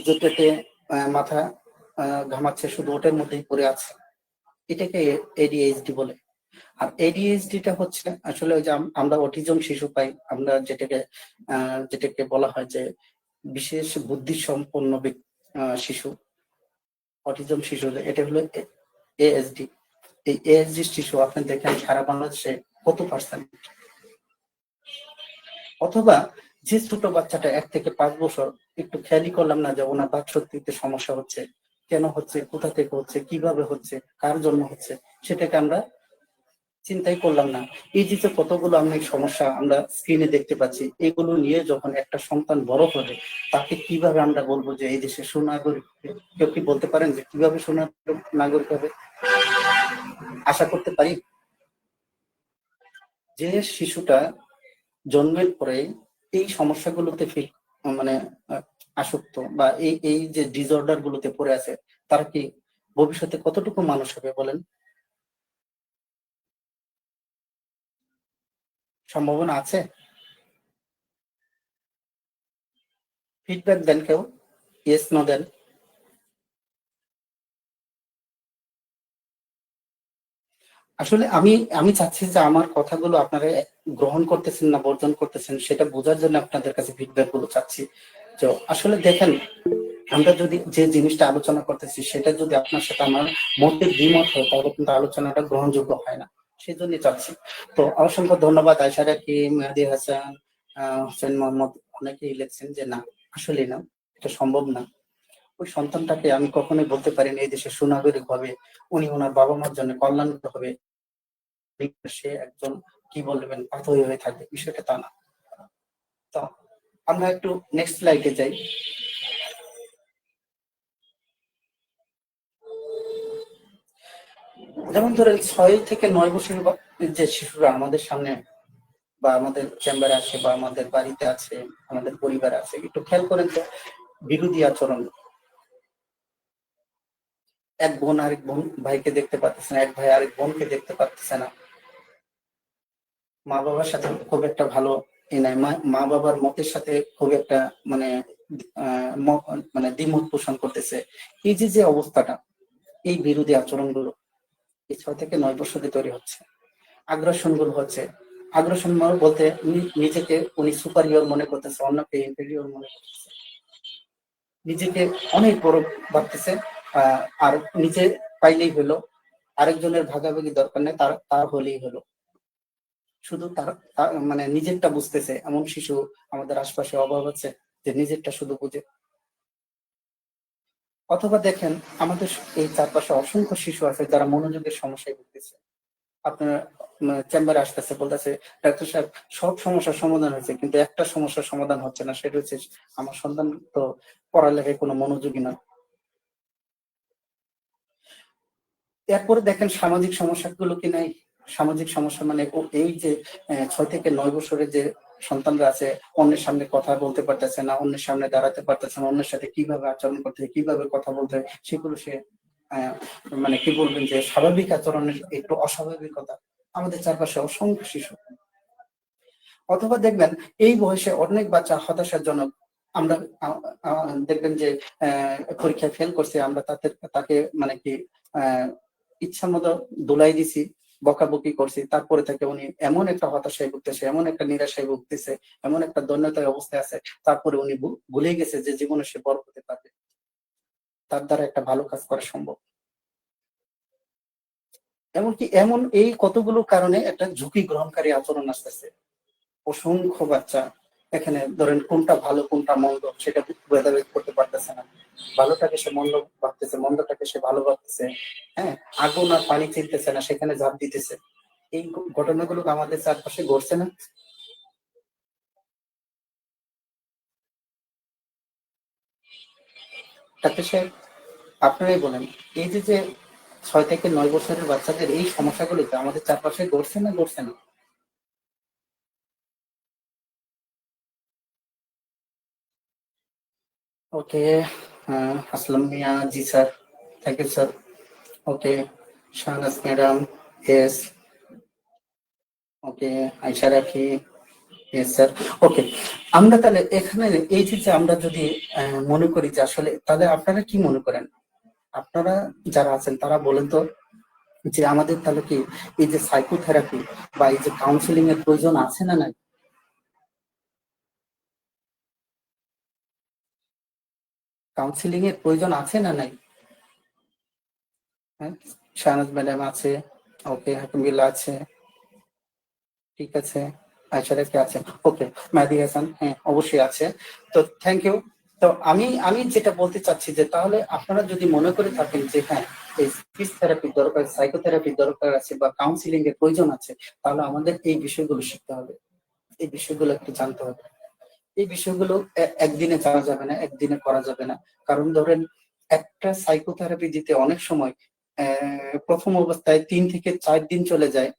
যেটাতে মাথা ঘামাচ্ছে, শুধু ওটার মধ্যেই পড়ে আছে, এটাকে এডিএইচডি বলে। আর এডিএইচডি টা হচ্ছে আসলে ওই যে আমরা অটিজম শিশু পাই, আমরা যেটাকে বলা হয় যে বিশেষ বুদ্ধি সম্পন্ন শিশু, অটিজম শিশু, এটা হলো এএসডি। এই এএসডি শিশু আপনি দেখেন সারা বাংলাদেশে কত পার্সেন্ট। অথবা যে ছোট বাচ্চাটা 1 থেকে 5 বছর, একটু খেয়ালই করলাম না যে ওনার বাকশক্তিতে সমস্যা হচ্ছে, কেন হচ্ছে, কোথা থেকে হচ্ছে, কিভাবে হচ্ছে, কার জন্য হচ্ছে, সেটাকে আমরা চিন্তাই করলাম না। এই যে কতগুলো আমি সমস্যা আমরা স্ক্রিনে দেখতে পাচ্ছি, এগুলো নিয়ে যখন একটা সন্তান বড় হবে, তাকে কিভাবে আমরা বলবো যে এই দেশের সুনাগরিক? কেউ কি বলতে পারেন যে কিভাবে সুনাগরিক হবে? আশা করতে পারি? যে শিশুটা জন্মের পরে এই সমস্যাগুলোতে মানে আসক্ত বা এই এই যে ডিসঅর্ডার গুলোতে পড়ে আছে, তারা কি ভবিষ্যতে কতটুকু মানুষ হবে বলেন? সম্ভাবনা আছে? ফিডব্যাক দেন কেউ, ইয়েস নো দেন। আসলে আমি আমি চাচ্ছি যে আমার কথাগুলো আপনারা গ্রহণ করতেছেন না বর্জন করতেছেন সেটা বোঝার জন্য আপনাদের কাছে ফিডব্যাক গুলো চাচ্ছি। তো আসলে দেখেন, আমরা যদি যে জিনিসটা আলোচনা করতেছি সেটা যদি আপনার সাথে আমার মধ্যে দ্বিমত হয় তাহলে কিন্তু আলোচনাটা গ্রহণযোগ্য হয় না, সেই জন্যই চাচ্ছি। তো অসংখ্য ধন্যবাদ আয়শা রাকি, মেহেদী হাসান, হোসেন মোহাম্মদ, অনেকেই লিখছেন যে না, আসলে না, এটা সম্ভব না। ওই সন্তানটাকে আমি কখনোই বলতে পারিনি এই দেশের সুনাগরিক হবে, উনি ওনার বাবা মার জন্য কল্যাণ হবে, সে একজন কি বলবেন পাথরী হয়ে থাকবে, বিষয়টা তা না। তো আমরা একটু নেক্সট স্লাইডে যাই। যেমন ধরেন 6 থেকে 9 বছরের যে শিশুরা আমাদের সামনে বা আমাদের চেম্বারে আছে বা আমাদের বাড়িতে আছে, আমাদের পরিবারে আছে, একটু খেয়াল করেন তো বিরোধী আচরণ। এক বোন আরেক বোন ভাইকে দেখতে পাচ্ছে না, এক ভাই আরেক বোনকে দেখতে পাচ্ছে না, মা বাবার সাথে খুব একটা ভালো নাই, মা বাবার মতের সাথে খুব একটা মানে মানে দ্বিমত পোষণ করতেছে। এই যে যে অবস্থাটা, এই বিরোধী আচরণগুলো এই 6 থেকে 9 বছরে তৈরি হচ্ছে। আগ্রাসন গুলো হচ্ছে, আগ্রাসন বলতে নিজেকে উনি সুপারিয়র মনে করতেছে, অন্যকে ইনফেরিয়র মনে করতেছে, নিজেকে অনেক বড় ভাবতেছে, আর নিজে পাইলেই হলো, আরেকজনের ভাগাভাগি দরকার নেই, তার হলেই হলো, শুধু তার মানে নিজেরটা বুঝতেছে। এমন শিশু আমাদের আশপাশে অভাব আছে যে নিজেরটা শুধু বুঝে। অথবা দেখেন আমাদের এই চারপাশে অসংখ্য শিশু আছে যারা মনোযোগের সমস্যায় ভুগতেছে। আপনার চেম্বারে আসতেছে, বলতেছে ডাক্তার সাহেব সব সমস্যার সমাধান হয়েছে কিন্তু একটা সমস্যার সমাধান হচ্ছে না, সেটা হচ্ছে আমার সন্তান তো পড়ালেখায় কোনো মনোযোগী না। এরপরে দেখেন সামাজিক সমস্যাগুলো কি নাই? সামাজিক সমস্যা মানে এই যে 6 থেকে 9 বছরের যে সন্তানরা আছে, অন্যের সামনে কথা বলতে পারতেছে না, অন্যের সামনে দাঁড়াতে পারতেছে না, অন্যের সাথে কিভাবে আচরণ করতে হয়, কিভাবে কথা বলতে হয় সেগুলো সে মানে কি বলবেন যে স্বাভাবিক আচরণের একটু অস্বাভাবিকতা আমাদের চারপাশে অসংখ্য শিশু। অথবা দেখবেন এই বয়সে অনেক বাচ্চা হতাশাজনক। আমরা দেখবেন যে পরীক্ষায় ফেল করছে, আমরা তাকে মানে কি ইচ্ছা মতো দোলাই দিছি, বকাবকি করছি, তারপরে থেকে উনি এমন একটা হতাশায় ভুগতেছে, এমন একটা নিরাশায় ভুগতেছে, এমন একটা দৈন্যতার অবস্থায় আছে, তারপরে উনি ভুলে গেছে যে জীবনে সে বড় হতে পারবে, তার দ্বারা একটা ভালো কাজ করা সম্ভব। এমনকি এই কতগুলো কারণে একটা ঝুঁকি গ্রহণকারী আচরণ আসতেছে। অসংখ্য বাচ্চা এখানে ধরেন কোনটা ভালো কোনটা মন্দ সেটা ভেদাভেদ করতে পারতেছে না, ভালোটাকে সে মন্দ ভাবতেছে, মন্দটাকে সে ভালো ভাবতেছে, হ্যাঁ, আগুন আর পানি চিনতেছে না, সেখানে ঝাঁপ দিতেছে। এই ঘটনাগুলো আমাদের চারপাশে ঘটছে না? ডাক্তার সাহেব আপনারাই বলেন, এই যে যে 6 থেকে 9 বছরের বাচ্চাদের এই সমস্যাগুলো আমাদের চারপাশে ঘটছে না ঘটছে না? ওকে, আসলাম মিয়া, জি sir, thank you sir. Okay, Shahnaz madam, yes, okay, Ayesha Rakhi, yes sir. ওকে, আমরা তাহলে এখানে এই যে আমরা যদি মনে করি যে আসলে, তাহলে আপনারা কি মনে করেন? আপনারা যারা আছেন তারা বলেন তো যে আমাদের তাহলে কি এই যে সাইকোথেরাপি বা এই যে কাউন্সিলিং এর প্রয়োজন আছে না নাই? কাউন্সিলিং এর প্রয়োজন আছে না নাই? হ্যাঁ, শাহনাজ ম্যাডাম আছে, ওকে, হাকিমুল্লাহ আছে, ঠিক আছে, আয়শা রাখি আছে, ওকে, মেহেদী হাসান, হ্যাঁ অবশ্যই আছে। তো থ্যাংক ইউ। তো আমি যেটা বলতে চাচ্ছি যে তাহলে আপনারা যদি মনে করে থাকেন যে হ্যাঁ এই স্পিচ থেরাপির দরকার, সাইকোথেরাপির দরকার আছে বা কাউন্সিলিং এর প্রয়োজন আছে, তাহলে আমাদের এই বিষয়গুলো শিখতে হবে, এই বিষয়গুলো একটু জানতে হবে। এই বিষয়গুলো একদিনে জানা যাবে না, একদিনে করা যাবে না। কারণ ধরেন একটা সাইকোথেরাপি দিতে অনেক সময় প্রথম অবস্থায় 3 থেকে 4 দিন চলে যায়,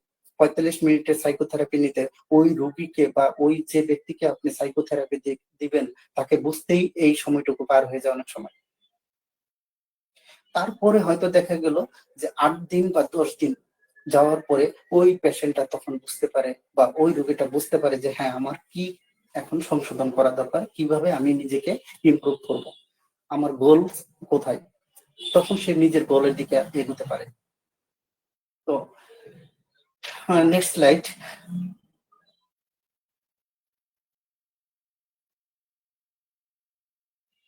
45 মিনিটের সাইকোথেরাপি নিতে ওই রোগীকে বা ওই যে ব্যক্তিকে আপনি সাইকোথেরাপি দিবেন তাকে বুঝতেই এই সময়টুকু পার হয়ে যায় অনেক সময়। তারপরে হয়তো দেখা গেল যে 8 দিন বা 10 দিন যাওয়ার পরে ওই পেশেন্টটা তখন বুঝতে পারে বা ওই রোগীটা বুঝতে পারে যে হ্যাঁ আমার কি এখন সংশোধন করা দরকার, কিভাবে আমি নিজেকে ইমপ্রুভ করব, আমার গোল কোথায়, তখন সে নিজের গোলের দিকে এগোতে পারে। তো নেক্সট স্লাইড।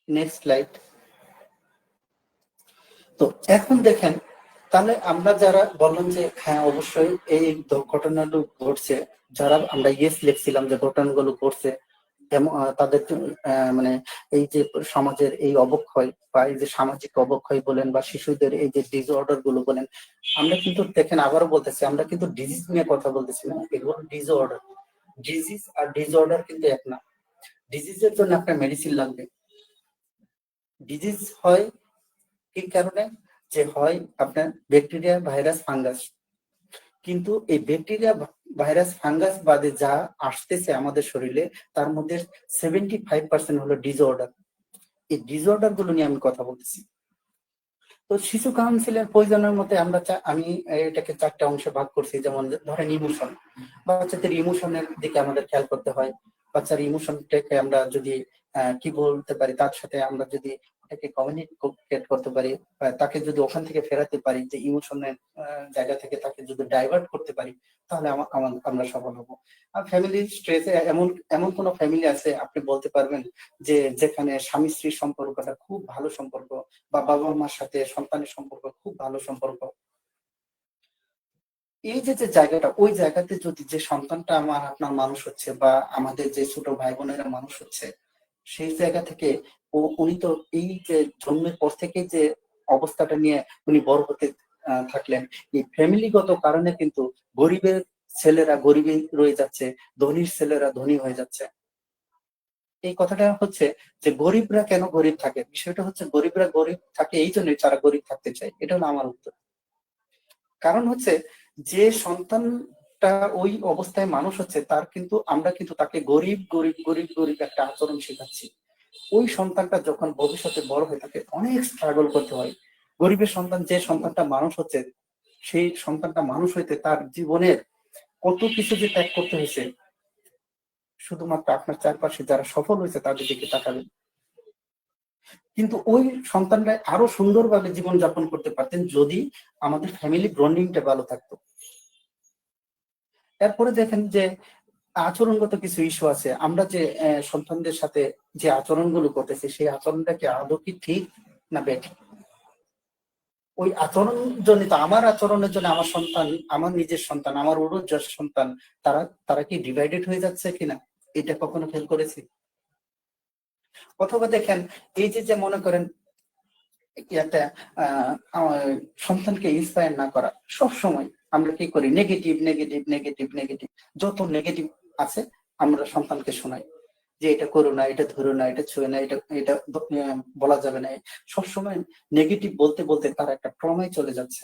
Next slide. তো এখন দেখেন, তাহলে আমরা যারা বললাম যে হ্যাঁ অবশ্যই এই ঘটনাগুলো ঘটছে, যারা আমরা ইয়েস লিখছিলাম যে ঘটনাগুলো ঘটছে, তাদের মানে এই যে সমাজের এই অবক্ষয় বা এই যে সামাজিক অবক্ষয় বলেন বা শিশুদের এই যে ডিসঅর্ডার গুলো বলেন, আমরা কিন্তু দেখেন আবারও বলতেছি আমরা কিন্তু ডিজিজ নিয়ে কথা বলতেছি না, এগুলো ডিসঅর্ডার। ডিজিজ আর ডিসঅর্ডার কিন্তু এক না। ডিজিজের জন্য আপনার মেডিসিন লাগবে। ডিজিজ হয় কি কারণে, যে হয় আপনার ব্যাকটেরিয়া, ভাইরাস, ফাঙ্গাস। কিন্তু এই ব্যাকটেরিয়া, ভাইরাস, ফাঙ্গাস বাদে যা আসতেছে আমাদের শরীরে তার মধ্যে 75% হলো ডিসঅর্ডার। এই ডিসঅর্ডার গুলো নিয়ে আমি কথা বলতেছি। তো শিশু কাউন্সিলের প্রয়োজনের মধ্যে আমি এটাকে 4টা অংশে ভাগ করছি। যেমন ধরেন ইমোশন, বাচ্চাদের ইমোশনের দিকে আমাদের খেয়াল করতে হয়। বাচ্চার ইমোশনটাকে আমরা যদি কি বলতে পারি, তার সাথে আমরা যদি এটাকে কমিউনিকেট করতে পারি, তাকে যদি ওখান থেকে ফেরাতে পারি, যে ইমোশনের জায়গা থেকে তাকে যদি ডাইভার্ট করতে পারি, তাহলে আমরা সফল হব। আর ফ্যামিলি স্ট্রেসে এমন এমন কোন ফ্যামিলি আছে আপনি বলতে পারবেন যে যেখানে স্বামী স্ত্রীর সম্পর্কটা খুব ভালো সম্পর্ক, বা বাবা মার সাথে সন্তানের সম্পর্ক খুব ভালো সম্পর্ক, এই যে যে জায়গাটা, ওই জায়গাতে যদি যে সন্তানটা আমার আপনার মানুষ হচ্ছে বা আমাদের যে ছোট ভাই বোনেরা মানুষ হচ্ছে, সেই জায়গা থেকে উনি তো এই যে জন্মের পর থেকে যে অবস্থাটা নিয়ে উনি বড় হতে থাকলেন, এই ফ্যামিলিগত কারণে কিন্তু গরিবের ছেলেরা গরিবই রয়ে যাচ্ছে, ধনীর ছেলেরা ধনী হয়ে যাচ্ছে। এই কথাটা হচ্ছে যে গরিবরা কেন গরিব থাকে, বিষয়টা হচ্ছে গরিবরা গরিব থাকে এই জন্যই যারা গরিব থাকতে চায়। এটা হলো আমার উত্তর। কারণ হচ্ছে যে সন্তানটা ওই অবস্থায় মানুষ হচ্ছে, তার কিন্তু আমরা কিন্তু তাকে গরিব গরিব গরিব গরিব একটা আচরণ শেখাচ্ছি। ওই সন্তানটা যখন ভবিষ্যতে বড় হয়ে থাকে অনেক স্ট্রাগল করতে হয়। গরিবের সন্তান যে সন্তানটা মানুষ হচ্ছে, সেই সন্তানটা মানুষ হইতে তার জীবনের কত কিছু যে ত্যাগ করতে হয়েছে, শুধুমাত্র আপনার চারপাশে যারা সফল হয়েছে তাদের দিকে তাকাবেন। কিন্তু ওই সন্তানরা আরো সুন্দরভাবে জীবন যাপন করতে পারতেন যদি আমাদের ফ্যামিলি বন্ডিংটা ভালো থাকতো। এরপরে দেখেন যে আচরণগত কিছু ইস্যু আছে। আমরা যে সন্তানদের সাথে যে আচরণগুলো করতেছি, সেই আচরণটা কি আদৌ কি ঠিক না বেঠিক? ওই আচরণ জনিত, আমার আচরণের জন্য আমার সন্তান, আমার নিজের সন্তান, আমার উড়োজার সন্তান, তারা তারা কি ডিভাইডেড হয়ে যাচ্ছে কিনা, এটা কখনো ফেল করেছি? অথবা দেখেন এই যে মনে করেন একটা সন্তানকে ইন্সপায়ার না করা, সব সময় আমরা কি করি, নেগেটিভ নেগেটিভ নেগেটিভ নেগেটিভ, যত নেগেটিভ আছে আমরা সন্তানকে শোনাই যে এটা করো না, এটা ধরো না, এটা ছুঁয়ে না, এটা এটা বলা যাবে না। সবসময় নেগেটিভ বলতে বলতে তারা একটা ট্রমায় চলে যাচ্ছে।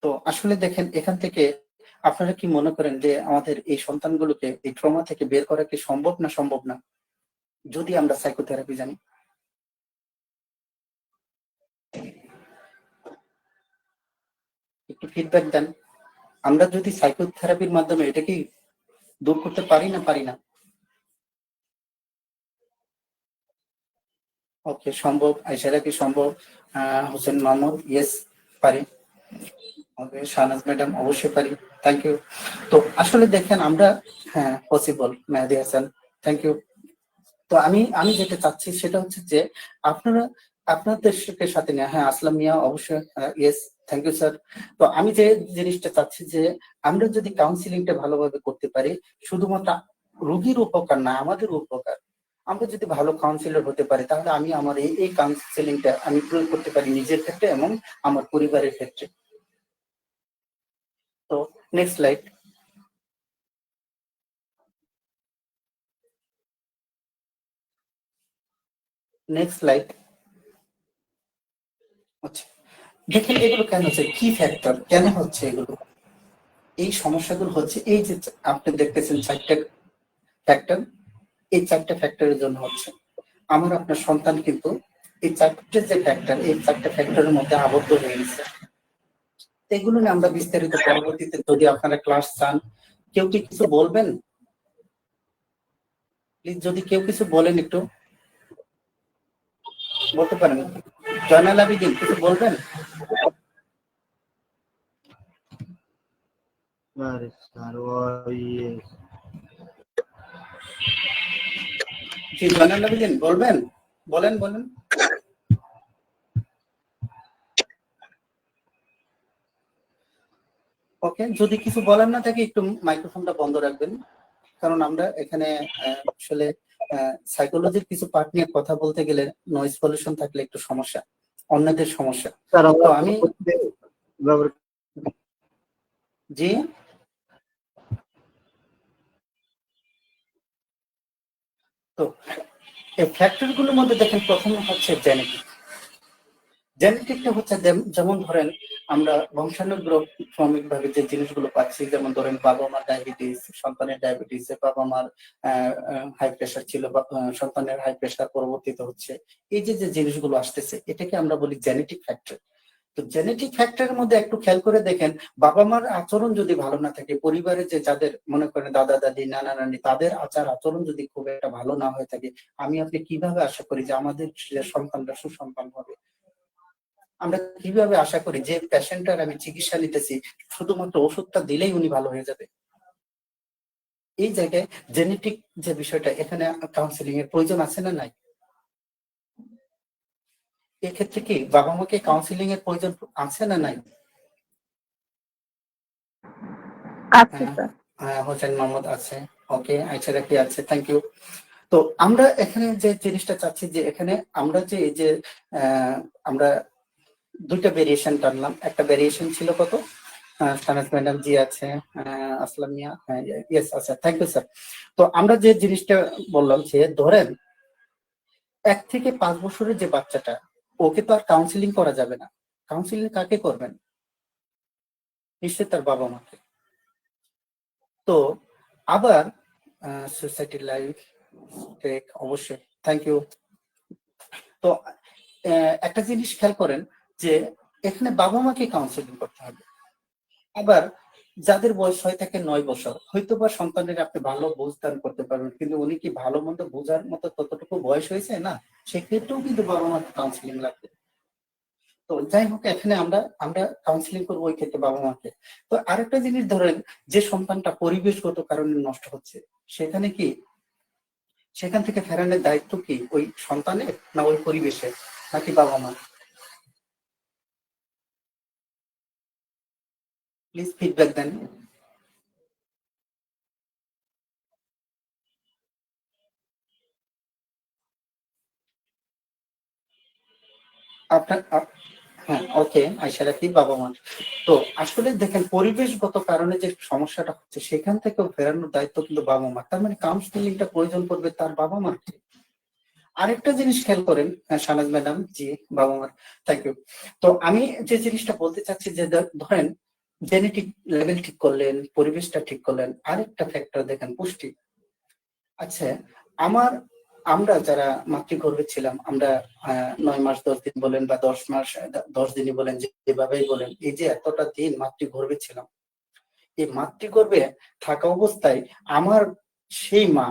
তো আসলে দেখেন এখান থেকে আপনারা কি মনে করেন যে আমাদের এই সন্তানগুলোকে এই ট্রমা থেকে বের করা কি সম্ভব না সম্ভব না, যদি আমরা সাইকোথেরাপি জানি? একটু ফিডব্যাক দেন। আমরা যদি সাইকোথেরাপির মাধ্যমে এটা কি দূর করতে পারি না পারি না? ওকে, সম্ভব। সেটা কি সম্ভব? হোসেন মাহমুদ, ইয়েস পারি। ওকে, শাহনাজ ম্যাডাম, অবশ্যই পারি। Thank you. তো আসলে দেখেন আমরা, হ্যাঁ possible. Mehedi Hasan, thank you. তো আমি আমি যেটা চাচ্ছি সেটা হচ্ছে যে আপনারা আপনাদের সাথে নিয়ে, হ্যাঁ আসলাম মিয়া, অবশ্যই, ইয়েস, থ্যাংক ইউ স্যার। তো আমি যে জিনিসটা চাচ্ছি যে আমরা যদি কাউন্সিলিংটা ভালোভাবে করতে পারি, শুধুমাত্র রোগীর উপকার না, আমাদের উপকার। আমরা যদি ভালো কাউন্সিলর হতে পারি, তাহলে আমি আমার এই কাউন্সিলিংটা আমি প্রয়োগ করতে পারি নিজের ক্ষেত্রে এবং আমার পরিবারের ক্ষেত্রে। তো নেক্সট স্লাইড। Next slide. আচ্ছা, দেখেন এগুলো কেন হচ্ছে, কি ফ্যাক্টর, কেন হচ্ছে এগুলো? এই সমস্যাগুলো হচ্ছে এই যে আপনি দেখতেছেন 4টা ফ্যাক্টর, এই 4টা ফ্যাক্টরের জন্য হচ্ছে। আমার আপনার সন্তান কিন্তু এই 4টে যে ফ্যাক্টর, এই 4টা ফ্যাক্টরের মধ্যে আবদ্ধ হয়ে গেছে। এগুলো নিয়ে আমরা বিস্তারিত পরবর্তীতে যদি আপনারা ক্লাস চান, কেউ কি কিছু বলবেন? প্লিজ যদি কেউ কিছু বলেন একটু বলতে পারেন। জয়নাল আবেদীন কিছু বলবেন? জি জয়নাল আবেদীন বলবেন, বলেন বলেন। ওকে, যদি কিছু বলার না থাকে একটু মাইক্রোফোনটা বন্ধ রাখবেন, কারণ আমরা এখানে আসলে সাইকোলজির কিছু পার্ট নিয়ে কথা বলতে গেলে নয়েজ পলিউশন থাকলে একটু সমস্যা, অন্যদের সমস্যা। তো আমি জি তো এই ফ্যাক্টর গুলোর মধ্যে দেখেন প্রথমে হচ্ছে জেনেটিক। জেনেটিকটা হচ্ছে যেমন ধরেন আমরা বংশানুক্রমিক ভাবে যে জিনিসগুলো পাচ্ছি, যেমন ধরেন বাবা মার ডায়াবেটিস, সন্তানের ডায়াবেটিস, বাবা মার হাই প্রেশার ছিল, সন্তানের হাই প্রেশার পরবর্তীতে হচ্ছে, এই যে যে জিনিসগুলো আসতেছে এটাকে আমরা বলি জেনেটিক ফ্যাক্টর। তো জেনেটিক ফ্যাক্টরের মধ্যে একটু খেয়াল করে দেখেন, বাবা মার আচরণ যদি ভালো না থাকে, পরিবারে যে যাদের মনে করেন দাদা দাদি নানা নানি, তাদের আচার আচরণ যদি খুব একটা ভালো না হয়ে থাকে, আমি আপনি কিভাবে আশা করি যে আমাদের সন্তানরা সুসন্তান হবে? আমরা কিভাবে আশা করি যে পেশেন্টার আমি চিকিৎসা নিতেছি শুধুমাত্র ওষুধটা দিলেই উনি ভালো হয়ে যাবে? এই জায়গায় জেনেটিক যে বিষয়টা, এখানে কাউন্সিলিং এর প্রয়োজন আছে না নাই? এক্ষেত্রে কি বাবা মাকে কাউন্সিলিং এর প্রয়োজন আছে না নাই? আচ্ছা স্যার। হোসেন মোহাম্মদ আছে, ওকে, আইসা রাখি আছে, থ্যাংক ইউ। তো আমরা এখানে যে জিনিসটা চাচ্ছি যে এখানে আমরা যে এই যে আমরা 2টা ভেরিয়েশন টানলাম। একটা ভেরিয়েশন ছিল কত, সানাত ম্যাডাম জি আছে, আসলাম মিয়া, ইয়েস আচ্ছা, থ্যাংক ইউ স্যার। তো আমরা যে জিনিসটা বললাম যে ধরেন 1 থেকে 5 বছরের যে বাচ্চাটা, ওকে তো আর কাউন্সিলিং করা যাবে না। কাউন্সিলিং কাকে করবেন? নিশ্চয়ই তার বাবা মাকে। তো আবার সোসাইটি লাইফ টেক, অবশ্যই থ্যাংক ইউ। তো একটা জিনিস খেয়াল করেন যে এখানে বাবা মাকে কাউন্সিলিং করতে হবে। আবার যাদের বয়স হয় থাকে 9 বছর, হয়তো বা সন্তানের আপনি ভালো বুঝদান করতে পারবেন, কিন্তু উনি কি ভালো মন্দ বোঝার মতো ততটুকু বয়স হয়েছে না, সেক্ষেত্রেও কিন্তু বাবা মাকে কাউন্সিলিং লাগবে। তো যাই হোক, এখানে আমরা আমরা কাউন্সিলিং করবো ওই ক্ষেত্রে বাবা মাকে। তো আরেকটা জিনিস ধরেন, যে সন্তানটা পরিবেশগত কারণে নষ্ট হচ্ছে, সেখানে কি সেখান থেকে ফেরানোর দায়িত্ব কি ওই সন্তানের না ওই পরিবেশের, নাকি বাবা মা? প্লিজ ফিডব্যাক দেন। আপনার হ্যাঁ, ওকে, আয়শা রাখি বাবা মা। তো আসলে দেখেন পরিবেশগত কারণে যে সমস্যাটা হচ্ছে, সেখান থেকেও ফেরানোর দায়িত্ব কিন্তু বাবা মা। তার মানে কাউন্সিলিংটা প্রয়োজন পড়বে তার বাবা মার। আরেকটা জিনিস খেয়াল করেন শাহনাজ ম্যাডাম জি, বাবা মার, থ্যাংক ইউ। তো আমি যে জিনিসটা বলতে চাচ্ছি যে ধরেন জেনেটিক লেভেল ঠিক করলেন, পরিবেশটা ঠিক করলেন, আরেকটা ফ্যাক্টর দেখেন পুষ্টি। আচ্ছা, আমার আমরা যারা মাতৃগর্ভে ছিলাম, আমরা 9 মাস 10 দিন বলেন বা 10 মাস 10 দিনই বলেন, যেভাবেই বলেন, এই যে এতটা দিন মাতৃগর্ভে ছিলাম, এই মাতৃগর্ভে থাকা অবস্থায় আমার সেই মা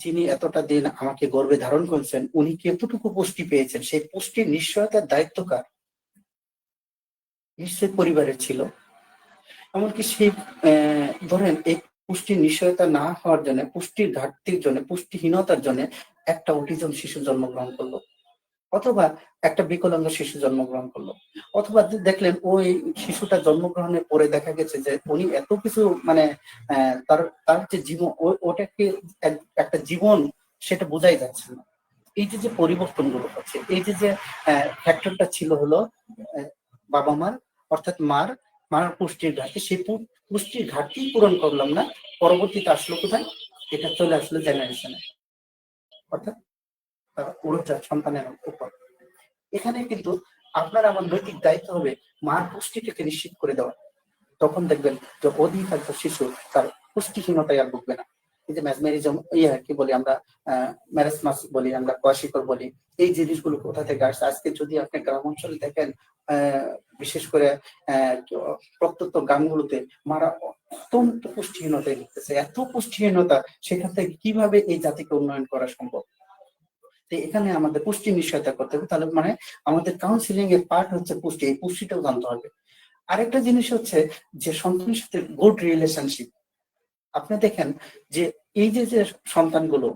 যিনি এতটা দিন আমাকে গর্ভে ধারণ করেছেন, উনি কতটুকু পুষ্টি পেয়েছেন, সেই পুষ্টির নিশ্চয়তার দায়িত্ব কার? নিশ্চয় পরিবারের ছিল। এমনকি সেই ধরেন এই পুষ্টির নিশ্চয়তা না হওয়ার জন্য, পুষ্টির ঘাটতির জন্য, পুষ্টিহীনতার জন্য একটা অটিজম শিশু জন্মগ্রহণ করলো, অথবা একটা বিকলাঙ্গ শিশু জন্মগ্রহণ করলো, অথবা দেখলেন ওই শিশুটা জন্মগ্রহণের পরে দেখা গেছে যে উনি এত কিছু মানে তার তার যে জীবন, ওটাকে একটা জীবন, সেটা বোঝাই যাচ্ছে না। এই যে যে পরিবর্তনগুলো হচ্ছে, এই যে যে ফ্যাক্টরটা ছিল হলো বাবা মার, অর্থাৎ মার মার পুষ্টির ঘাটতি, সেই পুষ্টির ঘাটতি পূরণ করলাম না, পরবর্তীতে আসলো কোথায়? এটা চলে আসলো জেনারেশনে, অর্থাৎ উড়োজাত সন্তানের উপর। এখানে কিন্তু আপনার আমার নৈতিক দায়িত্ব হবে মার পুষ্টিটাকে নিশ্চিত করে দেওয়া। তখন দেখবেন যে অধিকাংশ শিশু তার পুষ্টিহীনতায় আর ভুগবে না। এই যে ম্যাজমেরিজম, কি বলি আমরা, ম্যারেসমাস বলি, আমরা কোয়াশিকর বলি, এই জিনিসগুলো কোথা থেকে আসছে? আজকে যদি আপনি গ্রাম অঞ্চলে দেখেন, বিশেষ করে প্রত্যন্ত গ্রামগুলোতে মারা অত্যন্ত পুষ্টিহীনতায় ভুগতেছে। এত পুষ্টিহীনতা, সেখান থেকে কিভাবে এই জাতিকে উন্নয়ন করা সম্ভব? তো এখানে আমাদের পুষ্টি নিশ্চয়তা করতে হবে। তাহলে মানে আমাদের কাউন্সিলিং এর পার্ট হচ্ছে পুষ্টি, এই পুষ্টিটাও জানতে হবে। আরেকটা জিনিস হচ্ছে যে সন্তানের সাথে গুড রিলেশনশিপ। আপনি দেখেন যে এই যে যে সন্তানগুলো,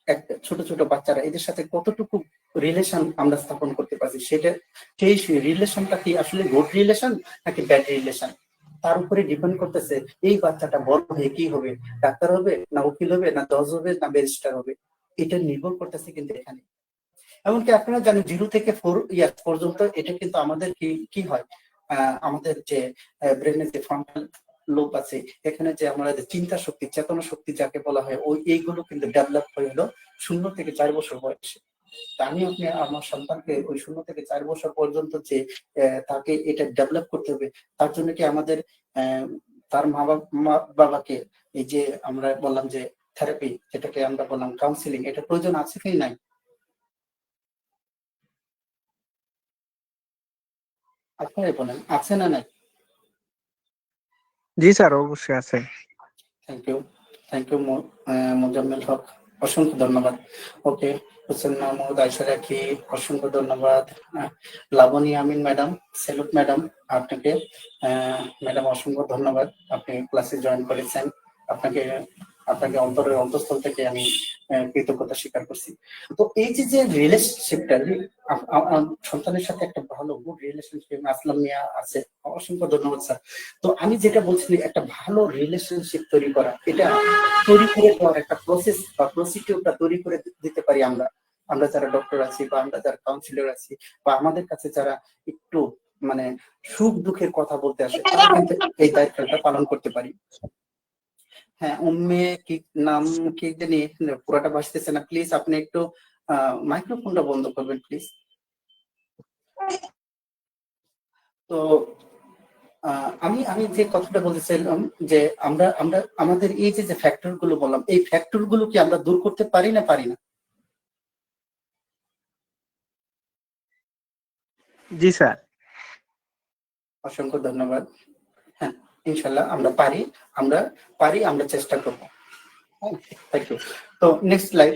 একটা ছোট ছোট বাচ্চারা, এদের সাথে কতটুকু রিলেশন আমরা স্থাপন করতে পারছি, সেটা সেই রিলেশনটা কি আসলে গুড রিলেশন নাকি ব্যাড রিলেশন, তার উপরে ডিপেন্ড করতেছে এই বাচ্চাটা বড় হয়ে কি হবে, ডাক্তার হবে না উকিল হবে না জজ হবে না ব্যারিস্টার হবে, এটা নির্ভর করতেছে কিন্তু এখানে। এমনকি আপনারা জানেন 0 থেকে 4 ইয়ার্স পর্যন্ত এটা কিন্তু আমাদের কি হয়, আমাদের যে ব্রেনের যে ফ্রন্টাল লোব আছে, এখানে যে আমাদের চিন্তা শক্তি, চেতনা শক্তি যাকে বলা হয়, এইগুলো কিন্তু ডেভেলপ হয়ে হলো 0 থেকে 4 বছর বয়সে। আপনি আমার সন্তানকে ওই 0 থেকে 4 বছর পর্যন্ত যে তাকে এটা ডেভেলপ করতে হবে, তার জন্য কি আমাদের তার মা বাবাকে এই যে আমরা বললাম যে থেরাপি, যেটাকে আমরা বললাম কাউন্সিলিং, এটা প্রয়োজন আছে কি নাই? আপনারাই বলেন, আছে না নাই? জি স্যার, অবশ্যই আছে। থ্যাংক ইউ মোজাম্মেল হক, অসংখ্য ধন্যবাদ। ওকে, হোসেন মাহমুদ, আয়শা রাখি, অসংখ্য ধন্যবাদ। লাবণী আমিন ম্যাডাম, স্যালুট ম্যাডাম আপনাকে। ম্যাডাম অসংখ্য ধন্যবাদ, আপনি ক্লাসে জয়েন করেছেন। আপনাকে অন্তরের অন্তঃস্থল থেকে আমি কৃতজ্ঞতা স্বীকার করছি। তো এই যে যে রিলেশনশিপটা, সন্তানের সাথে একটা ভালো গুড রিলেশনশিপ, আসলাম মিয়া আছে, অসংখ্য ধন্যবাদ স্যার। তো আমি যেটা বলছি, একটা ভালো রিলেশনশিপ তৈরি করা, এটা তৈরি করে দেওয়ার একটা প্রসেস বা প্রসিডিউরটা তৈরি করে দিতে পারি আমরা যারা ডক্টর আছি বা আমরা যারা কাউন্সিলর আছি বা আমাদের কাছে যারা একটু মানে সুখ দুঃখের কথা বলতে আসে, তারা কিন্তু এই দায়িত্বটা পালন করতে পারি। হ্যাঁ, উম্মে কি নাম, কি জানি পুরাটা ভাসতেছে না, প্লিজ আপনি একটু মাইক্রোফোনটা বন্ধ করবেন প্লিজ। তো আমি যে কথাটা বলতেছিলাম যে আমরা আমাদের এই যে ফ্যাক্টর গুলো বললাম, এই ফ্যাক্টর গুলো কি আমরা দূর করতে পারি না? জি স্যার। অসংখ্য ধন্যবাদ। হ্যাঁ, ইনশাল্লাহ আমরা পারি, আমরা চেষ্টা করবো। Thank you. তো নেক্সট স্লাইড।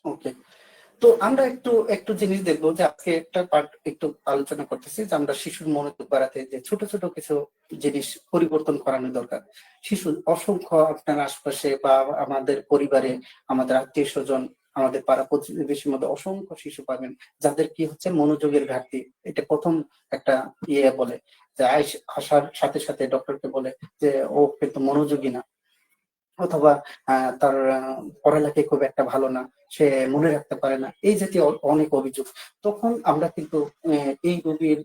ওকে, তো আমরা একটু জিনিস দেখবো যে আজকে একটা পার্ট একটু আলোচনা করতেছি যে আমরা শিশুর মনোযোগ বাড়াতে যে ছোট ছোট কিছু জিনিস পরিবর্তন করানো দরকার। শিশু অসংখ্য আপনার আশপাশে বা আমাদের পরিবারে, আমাদের আত্মীয় স্বজন, আমাদের পাড়া প্রতিবেশীর মধ্যে অসংখ্য শিশু পাবেন যাদের কি হচ্ছে মনোযোগের ঘাটতি। এটা প্রথম একটা বলে যে আসার সাথে সাথে ডক্টরকে বলে যে ও কিন্তু মনোযোগী না, অথবা তার পড়ালেখায় খুব একটা ভালো না, সে মনে রাখতে পারে না, এই জাতীয় অনেক অভিযোগ। তখন আমরা কিন্তু এই রোগীর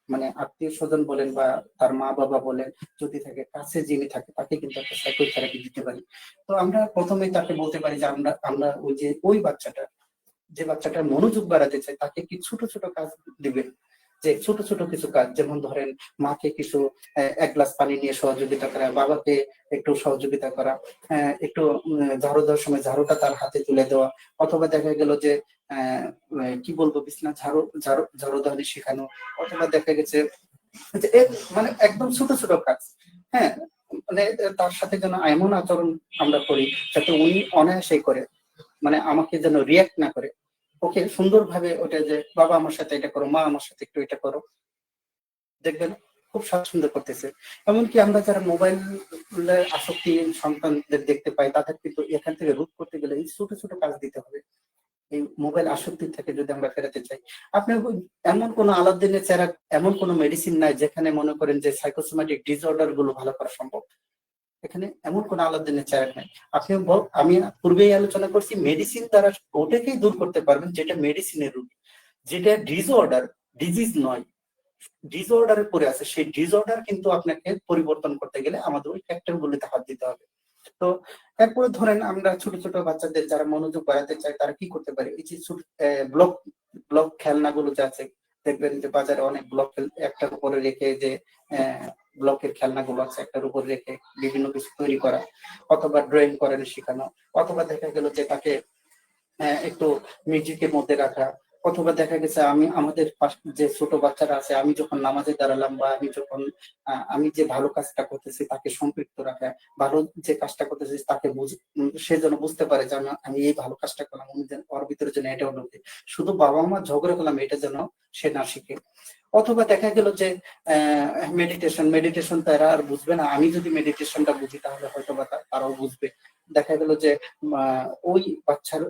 মানে আত্মীয় স্বজন বলেন বা তার মা বাবা বলেন, যদি থাকে কাছে যিনি থাকে, তাকে কিন্তু একটা সাইকোথেরাপি দিতে পারি। তো আমরা প্রথমেই তাকে বলতে পারি যে আমরা ওই বাচ্চাটার মনোযোগ বাড়াতে চাই, তাকে কি ছোট ছোট কাজ দিবে, যে ছোট ছোট কিছু কাজ, যেমন ধরেন মাকে কিছু 1 গ্লাস পানি নিয়ে সহযোগিতা করা, বাবাকে একটু সহযোগিতা করা, একটু ঝাড়ু দেওয়ার সময় ঝাড়ুটা তার হাতে তুলে দেওয়া, অথবা দেখা গেল যে কি বলবো, বিছনা ঝাড়ু দেওয়া শেখানো, অথবা দেখা গেছে যে মানে একদম ছোট ছোট কাজ। হ্যাঁ, মানে তার সাথে যেন এমন আচরণ আমরা করি যাতে উনি অনায়াসে করে, মানে আমাকে যেন রিয়াক্ট না করে। ওকে, সুন্দরভাবে ওটা যে বাবা আমার সাথে এটা করো, মা আমার সাথে একটু এটা করো, দেখবেন খুব স্বাচ্ছন্দ্য করতেছে। এমনকি আমরা যারা মোবাইলের আসক্তি সন্তানদের দেখতে পাই, তাদের কিন্তু এখান থেকে রোধ করতে গেলে এই ছোট ছোট কাজ দিতে হবে। এই মোবাইল আসক্তি থেকে যদি আমরা ফেরাতে চাই, আপনি এমন কোন আলাদিনের চেরা, এমন কোন মেডিসিন নাই যেখানে মনে করেন যে সাইকোসোম্যাটিক ডিসঅর্ডার গুলো ভালো করা সম্ভব। এখানে এমন কোন আলাদিনের চেরা নাই। আমি পূর্বেই আলোচনা করছি, মেডিসিন দ্বারা ওটাকেই দূর করতে পারবেন যেটা মেডিসিনের রোগ, যেটা ডিসঅর্ডার, ডিজিজ নয়, ডিসঅর্ডারের পরে আছে, সেই ডিসঅর্ডার কিন্তু আপনাকে পরিবর্তন করতে গেলে আমাদের ওই ফ্যাক্টর গুলিতে হাত দিতে হবে। তো এরপরে ধরেন আমরা ছোট ছোট বাচ্চাদের যারা মনোযোগ বাড়াতে চায় তারা কি করতে পারে, এই যে ব্লক খেলনাগুলো যে আছে, দেখবেন যে বাজারে অনেক ব্লক একটার উপরে রেখে যে ব্লকের খেলনাগুলো আছে একটার উপর রেখে বিভিন্ন কিছু তৈরি করা, অথবা ড্রয়িং করেন শেখানো, অথবা দেখা গেল যে তাকে একটু মিউজিকের মধ্যে রাখা, অথবা দেখা গেছে আমি আমাদের যে ছোট বাচ্চারা আছে, আমি যখন নামাজে দাঁড়ালাম বা আমি যখন আমি যে ভালো কাজটা করতেছি তাকে সম্পৃক্ত রাখা, ভালো যে কাজটা করতেছি তাকে সে যেন বুঝতে পারে যে আমি এই ভালো কাজটা করলাম, উনি যেন ওর ভিতরে যেন এটা ঢোকে। শুধু বাবা মা ঝগড়া করলাম এটা যেন সে না শিখে। অথবা দেখা গেল যে মেডিটেশন তারা আর বুঝবে না, আমি যদি মেডিটেশনটা বুঝি তাহলে হয়তো বা তারাও বুঝবে। দেখা গেল যে ওই বাচ্চার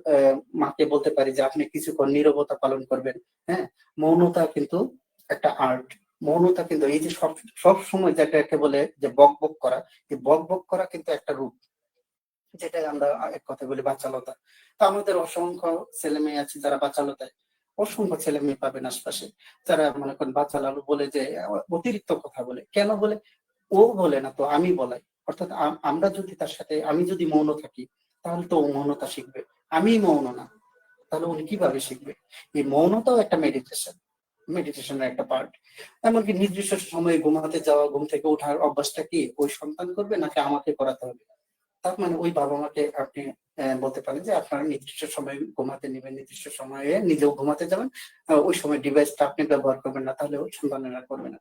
মাকে বলতে পারি যে আপনি কিছুক্ষণ নীরবতা পালন করবেন। হ্যাঁ, মৌনতা কিন্তু একটা আর্ট। মৌনতা কিন্তু এই যে সব সময় যেটাকে বলে যে বক বক করা, এই বক বক করা কিন্তু একটা রূপ, যেটা আমরা এক কথা বলি বাচালতা। তো আমাদের অসংখ্য ছেলে মেয়ে আছে যারা বাচালতায়, অসংখ্য ছেলে মেয়ে পাবেন আশপাশে যারা মনে করেন বাচালালু বলে যে অতিরিক্ত কথা বলে। কেন বলে? ও বলে না তো আমি বলাই। অর্থাৎ আমরা যদি তার সাথে, আমি যদি মৌন থাকি তাহলে তো ও মৌনতা শিখবে। আমি মৌন না, তাহলে উনি কিভাবে শিখবে? এই মৌনতাও একটা মেডিটেশনের একটা পার্ট। এমনকি নির্দিষ্ট সময়ে ঘুমাতে যাওয়া, ঘুম থেকে ওঠার অভ্যাসটা কি ওই সন্তান করবে নাকি আমাকে করাতে হবে? তার মানে ওই বাবা মাকে আপনি বলতে পারেন যে আপনারা নির্দিষ্ট সময়ে ঘুমাতে নেবেন, নির্দিষ্ট সময়ে নিজেও ঘুমাতে যাবেন, ওই সময় ডিভাইসটা আপনি ব্যবহার করবেন না, তাহলে ওই সন্তানেরা করবে না।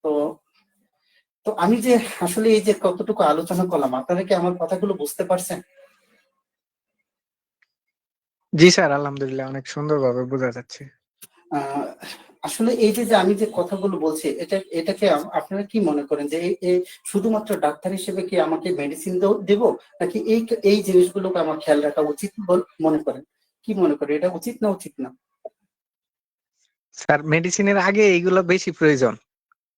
তো তো আমি যে আসলে এই যে কতটুকু আলোচনা করলাম, আপনারা কি আমার কথাগুলো বুঝতে পারছেন? জি স্যার, আলহামদুলিল্লাহ অনেক সুন্দরভাবে বোঝা যাচ্ছে। আসলে এই যে আমি যে কথাগুলো বলছি এটাকে আপনারা কি মনে করেন যে এই শুধুমাত্র ডাক্তার হিসেবে কি আমাকে মেডিসিন দেব, নাকি এই জিনিসগুলোকে আমার খেয়াল রাখা উচিত মনে করেন? কি মনে করেন, এটা উচিত না উচিত না? স্যার, মেডিসিনের আগে এইগুলো বেশি প্রয়োজন।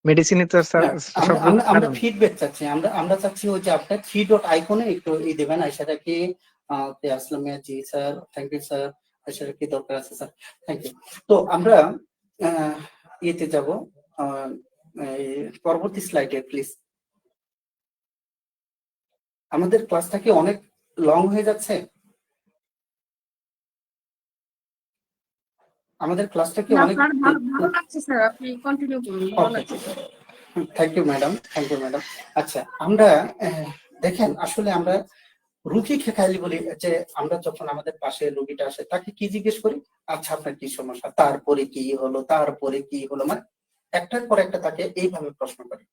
মেডিসিনে তো স্যার না, সব আমরা রোগ আমরা আমরা সারানো। ফিডব্যাক চাচ্ছি, আমরা চাচ্ছি ওই যে আপনার 3 ডট আইকনে একটু দেবেন আয়সাটা কি আসলামিয়া। জি স্যার, থ্যাংক ইউ স্যার। আয়সাটা কি দরকার আছে স্যার? Thank you. তো আমরা ইয়েতে যাব, পরবর্তী স্লাইডে প্লিজ। আমাদের ক্লাসটা কি অনেক লং হয়ে যাচ্ছে? আমাদের ক্লাসটা কি না অনেক? স্যার, ভালো লাগছে স্যার, আপনি কন্টিনিউ করুন, ভালো লাগছে sir. Thank you madam, thank you madam. আচ্ছা, আমরা দেখেন আসলে আমরা রুগী খালি বলি যে আমরা যখন আমাদের পাশে রুগীটা আসে তাকে কি জিজ্ঞেস করি? আচ্ছা আপনার কি সমস্যা, তারপরে কি হলো, তারপরে কি হলো, মানে একটার পর একটা তাকে এইভাবে প্রশ্ন করি,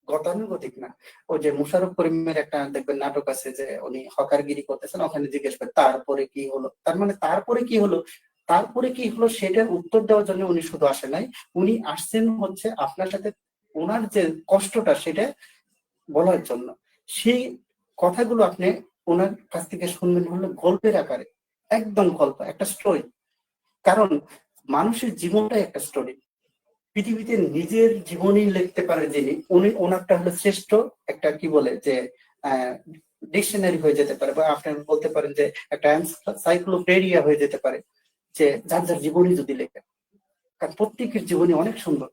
গতানুগতিক না। ওই যে মুশাররফ করিমের একটা দেখবেন নাটক আছে যে উনি হকারগিরি করতেছেন, ওখানে জিজ্ঞেস করে তারপরে কি হলো, তার মানে তারপরে কি হলো, তারপরে কি হলো সেটার উত্তর দেওয়ার জন্য উনি শুধু আসে নাই, উনি আসছেন হচ্ছে আপনার সাথে ওনার যে কষ্টটা সেটা বলার জন্য। সেই কথাগুলো আপনি ওনার কাছ থেকে শুনবেন হলো গল্পের আকারে, একদম গল্প, একটা স্টোরি। কারণ মানুষের জীবনটাই একটা স্টোরি। পৃথিবীতে নিজের জীবনই লিখতে পারে যিনি, উনি ওনারটা হলো শ্রেষ্ঠ একটা কি বলে যে ডিকশনারি হয়ে যেতে পারে, বা আপনি বলতে পারেন যে একটা সাইক্লোপেডিয়া হয়ে যেতে পারে, যে যার যার জীবনই যদি লেখে। কারণ প্রত্যেকের জীবনী অনেক সুন্দর।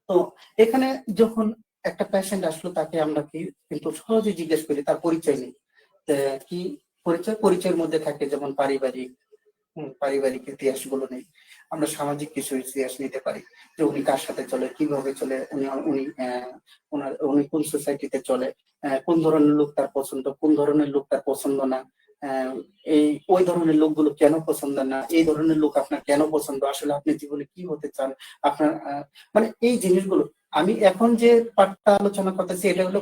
তো এখানে যখন একটা পেশেন্ট আসলো তাকে আমরা কি কিন্তু সহজে জিজ্ঞেস করি তার পরিচয় নেই। কি পরিচয়ের মধ্যে থাকে যেমন পারিবারিক ইতিহাস গুলো নেই, আমরা সামাজিক কিছু ইতিহাস নিতে পারি, যে উনি কার সাথে চলে, কিভাবে চলে, উনি উনি উনি কোন সোসাইটিতে চলে, কোন ধরনের লোক তার পছন্দ, কোন ধরনের লোক তার পছন্দ না, এই ওই ধরনের লোকগুলো কেন পছন্দ না, এই ধরনের লোক আপনার কেন পছন্দ, আসলে আপনি জীবনে কি হতে চান আপনার, মানে এই জিনিসগুলো। আমি এখন যে পাঠটা আলোচনা করতেছি এটা হলো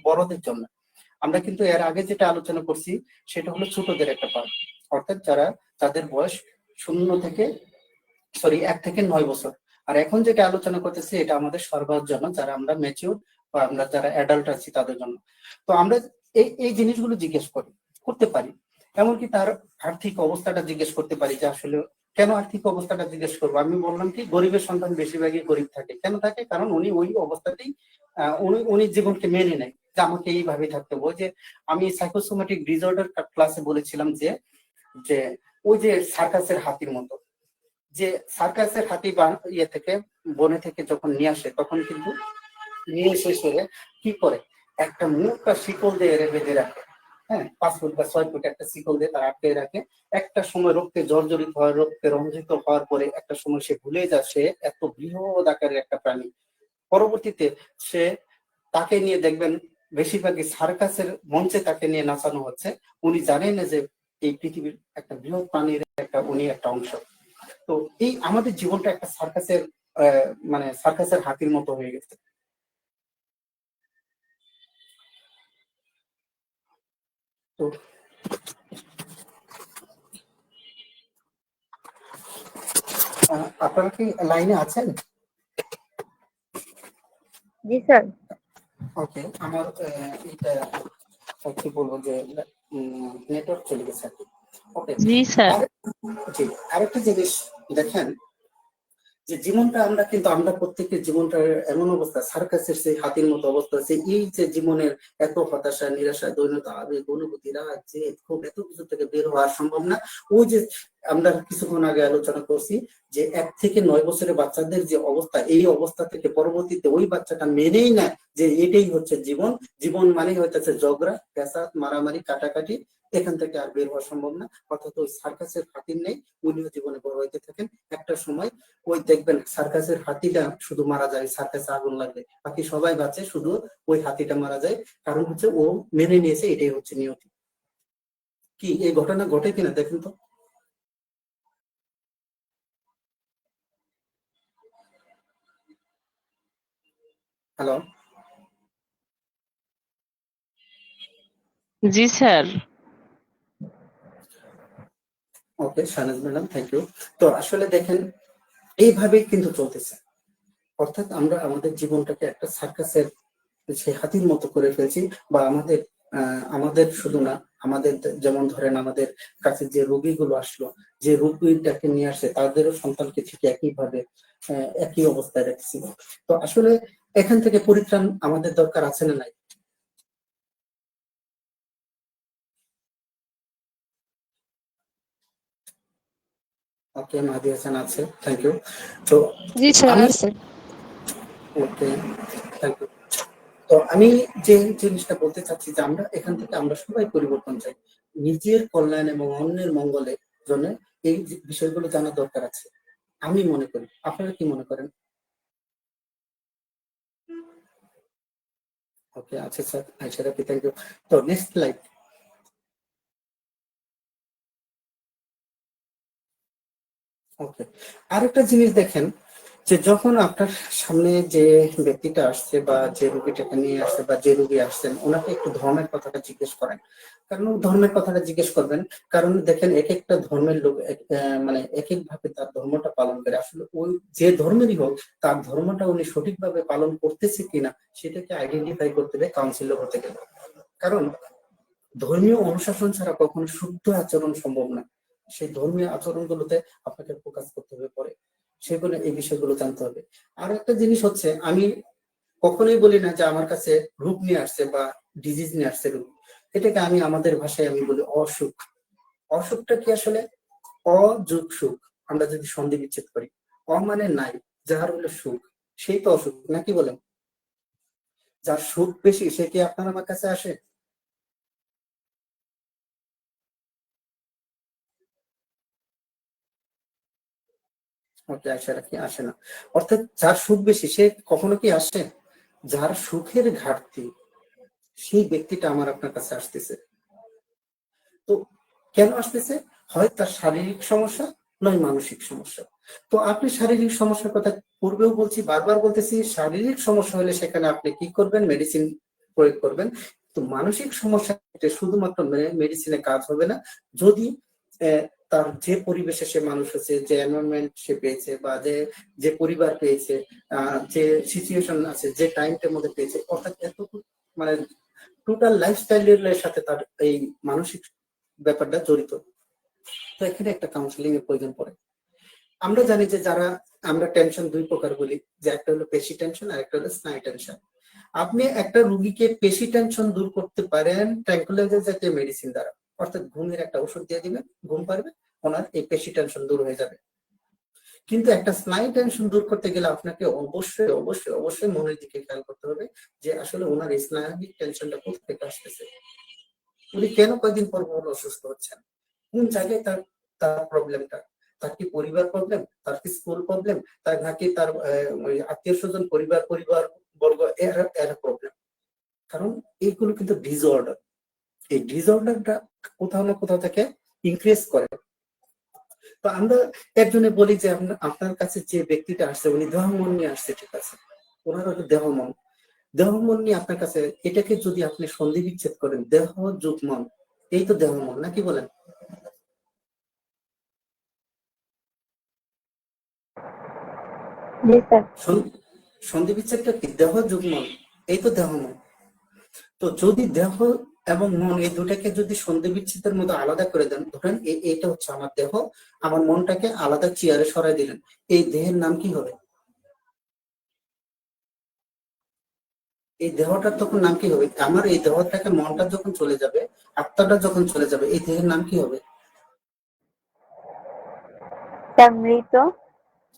বড়দের জন্য। আমরা কিন্তু এর আগে যেটা আলোচনা করছি সেটা হলো ছোটদের একটা পার্ট, অর্থাৎ যাদের বয়স 1 থেকে 9 বছর। আর এখন যেটা আলোচনা করতেছি এটা আমাদের সবার জন্য, যারা আমরা ম্যাচিউর বা আমরা যারা অ্যাডাল্ট আছি তাদের জন্য। তো আমরা এই জিনিসগুলো জিজ্ঞেস করতে পারি। এমনকি তার আর্থিক অবস্থাটা জিজ্ঞেস করতে পারি, যে আসলে কেন আর্থিক অবস্থাটা জিজ্ঞেস করবো? আমি বললাম কি, গরিবের সন্তান বেশিরভাগই গরিব থাকে। কেন থাকে? কারণ উনি ওই অবস্থাতেই উনি জীবনকে মেনে নেয় যে আমাকে এইভাবে থাকতে হবে। ওই যে আমি সাইকোসোমেটিক ডিসঅর্ডার ক্লাসে বলেছিলাম যে যে ওই যে সার্কাসের হাতির মতো, যে সার্কাসের হাতি ইয়ে থেকে বনে থেকে যখন নিয়ে আসে তখন কিন্তু নিয়ে এসে কি করে, একটা মুখটা শিকল দিয়ে বেঁধে রাখে, হ্যাঁ 5 ফুট বা 6 ফুট একটা শিকল দিয়ে তারা আটকে রাখে। একটা সময় রক্তে জর্জরিত হয়, রক্তে রঞ্জিত হওয়ার পরে একটা সময় সে ভুলে যায় সে এত বৃহৎ আকারের একটা প্রাণী। পরবর্তীতে সে তাকে নিয়ে দেখবেন বেশিরভাগই সার্কাসের মঞ্চে তাকে নিয়ে নাচানো হচ্ছে। উনি জানেন না যে এই পৃথিবীর একটা বৃহৎ প্রাণীর উনি একটা অংশ। তো এই আমাদের জীবনটা একটা সার্কাসের মানে সার্কাসের হাতির মতো হয়ে গেছে। তো আপনারা কি লাইনে আছেন? জি স্যার। ওকে, আমার এটা কি বলবো যে নেটওয়ার্ক চলে গেছে আর কি। ওকে জি স্যার। জি, আরেকটা জিনিস দেখেন যে জীবনটা আমরা প্রত্যেকের জীবনটা এমন অবস্থা সার্কাসের সেই হাতির মতো অবস্থা আছে। এই যে জীবনের এত হতাশা, নিরাশা, দৈন্যতা, আবেগ, অনুভূতি, রাগ, জেদ, ক্ষোভ এত কিছু থেকে বের হওয়া সম্ভব না। ওই যে আমরা কিছুক্ষণ আগে আলোচনা করছি যে 1 থেকে 9 বছরের বাচ্চাদের যে অবস্থা, এই অবস্থা থেকে পরবর্তীতে ওই বাচ্চাটা মেনেই না যে এটাই হচ্ছে জীবন। জীবন মানে হইতেছে ঝগড়া, পেঁচাদ, মারামারি, কাটাকাটি। এখান থেকে আর বের হওয়া সম্ভব না। অর্থাৎ ওই সার্কাসের হাতির নেই, উনিও জীবনে বড় হইতে থাকেন। একটা সময় ওই দেখবেন সার্কাসের হাতিটা শুধু মারা যায়, সার্কাসে আগুন লাগবে, বাকি সবাই বাঁচে, শুধু ওই হাতিটা মারা যায়। কারণ হচ্ছে ও মেনে নিয়েছে এটাই হচ্ছে নিয়তি। কি এই ঘটনা ঘটে কিনা দেখেন তো। হ্যালো, জি sir. Okay Shahnaz madam, thank you. তো আসলে দেখেন এইভাবেই কিন্তু চলতেছে। অর্থাৎ আমরা আমাদের জীবনটাকে একটা সার্কাসের সেই হাতির মতো করে ফেলছি। বা আমাদের শুধু না, আমাদের যেমন ধরেন আমাদের কাছে যে রোগীগুলো আসলো, যে রোগীটাকে নিয়ে আসে তাদেরও সন্তানকে ঠিক একইভাবে একই অবস্থায় রাখছিল। তো আসলে এখান থেকে পরিত্রাণ আমাদের দরকার আছে না নাই? ওকে, মাহাদি হাসান আছে, থ্যাংক ইউ। তো জি স্যার আমি আছে। ওকে, থ্যাংক ইউ। তো আমি যে জিনিসটা বলতে চাচ্ছি যে আমরা সবাই পরিবর্তন চাই, নিজের কল্যাণ এবং অন্যের মঙ্গলের জন্য এই বিষয়গুলো জানা দরকার আছে আমি মনে করি। আপনারা কি মনে করেন? ওকে, আচ্ছা স্যার, আচ্ছা রাখি, থ্যাংক ইউ। তো নেক্সট স্লাইড। ওকে, আরেকটা জিনিস দেখেন যে যখন আপনার সামনে যে ব্যক্তিটা আসছে বা যে রোগীটাকে নিয়ে আসছে বা যে রোগী আসছেন, ওনাকে একটু ধর্মের কথাটা জিজ্ঞেস করেন। কারণ ধর্মের কথাটা জিজ্ঞেস করবেন কারণ দেখেন এক একটা ধর্মের লোক মানে এক এক ভাবে তার ধর্মটা পালন করে। আসলে ওই যে ধর্মেরই হোক তার ধর্মটা উনি সঠিকভাবে পালন করতেছে কিনা সেটাকে আইডেন্টিফাই করতে হবে কাউন্সিলর হতে গেলে। কারণ ধর্মীয় অনুশাসন ছাড়া কখনো শুদ্ধ আচরণ সম্ভব না। সেই ধর্মীয় আচরণগুলোতে আপনাকে ফোকাস করতে হবে, পরে সেগুলো এই বিষয়গুলো জানতে হবে। আর একটা জিনিস হচ্ছে, আমি কখনোই বলি না যে আমার কাছে রোগ নিয়ে আসছে বা ডিজিজ নিয়ে আসছে রোগ। এটাকে আমি আমাদের ভাষায় আমি বলি অসুখ। অসুখটা কি আসলে অযোগ সুখ, আমরা যদি সন্ধি বিচ্ছেদ করি, অ মানে নাই, যার হলো সুখ সেই তো অসুখ, নাকি বলেন? যার সুখ বেশি সে কি আপনার আমার কাছে আসে? ওকে, আশা রাখি আসে না। অর্থাৎ যার সুখ বেশি সে কখনো কি আসে? যার সুখের ঘাটতি সেই ব্যক্তিটা আমার আপনার কাছে আসতেছে। তো কেন আসতেছে? হয় তার শারীরিক সমস্যা, নয় মানসিক সমস্যা। তো আপনি শারীরিক সমস্যার কথা পূর্বেও বলছি, বারবার বলতেছি, শারীরিক সমস্যা হলে সেখানে আপনি কি করবেন? মেডিসিন প্রয়োগ করবেন। তো মানসিক সমস্যা শুধুমাত্র মেডিসিনে কাজ হবে না। যদি তার যে পরিবেশে সে মানুষ হচ্ছে, যে এনভায়রনমেন্ট সে পেয়েছে বা যে পরিবার পেয়েছে, যে সিচুয়েশন আছে, যে টাইমটার মধ্যে পেয়েছে, অর্থাৎ এত মানে টোটাল লাইফস্টাইলের সাথে তার এই মানসিক ব্যাপারটা জড়িত। তো এখানে একটা কাউন্সিলিং এর প্রয়োজন পড়ে। আমরা জানি যে আমরা টেনশন দুই প্রকার বলি, যে একটা হলো পেশি টেনশন আর একটা হলো স্নায়ু টেনশন। আপনি একটা রোগীকে পেশি টেনশন দূর করতে পারেন ট্র্যাঙ্কুলাইজার জাতীয় মেডিসিন দ্বারা, অর্থাৎ ঘুমের একটা ওষুধ দিয়ে দিবেন, ঘুম পারবে, ওনার এই পেশি টেনশন দূর হয়ে যাবে। কিন্তু একটা স্নায়ু টেনশন দূর করতে গেলে আপনাকে অবশ্যই অবশ্যই অবশ্যই মনের দিকে খেয়াল করতে হবে যে আসলে ওনার স্নায়বিক টেনশনটা কোথা থেকে আসতেছে। উনি কেন কয়েকদিন পর পর অসুস্থ হচ্ছেন, কোন জায়গায় তার তার প্রবলেমটা? তার কি পরিবার প্রবলেম, তার কি স্কুল প্রবলেম, তার নাকি তার আত্মীয় স্বজন পরিবার বর্গ এরা প্রবলেম? কারণ এইগুলো কিন্তু ডিসঅর্ডার। এই ডিসঅর্ডারটা কোথাও না কোথাও থেকে ইনক্রিজ করে। তো আমরা একজনে বলি যে আপনার কাছে যে ব্যক্তিটা আসছে উনি দেহমন নিয়ে আসছে, ঠিক আছে, ওনার হলো দেহমন নিয়ে আপনার কাছে, এটাকে যদি আপনি সন্ধি বিচ্ছেদ করেন, দেহ যোগ মন, এই তো দেহমন, নাকি বলেন? জি স্যার। সন্ধি বিচ্ছেদটা কি? দেহ যোগ মন, এই তো দেহমন। তো যদি দেহ এবং মন এই দুটাকে যদি সন্ধি বিচ্ছেদের মধ্যে আলাদা করে দেন, ধরেন এটা হচ্ছে আমার দেহ, আমার মনটাকে আলাদা চেয়ারে সরাই দিলেন, এই দেহের নাম কি হবে? এই দেহটার তখন নাম কি হবে? আমার এই দেহটাকে, মনটা যখন চলে যাবে, আত্মাটা যখন চলে যাবে, এই দেহের নাম কি হবে? স্যার মৃত।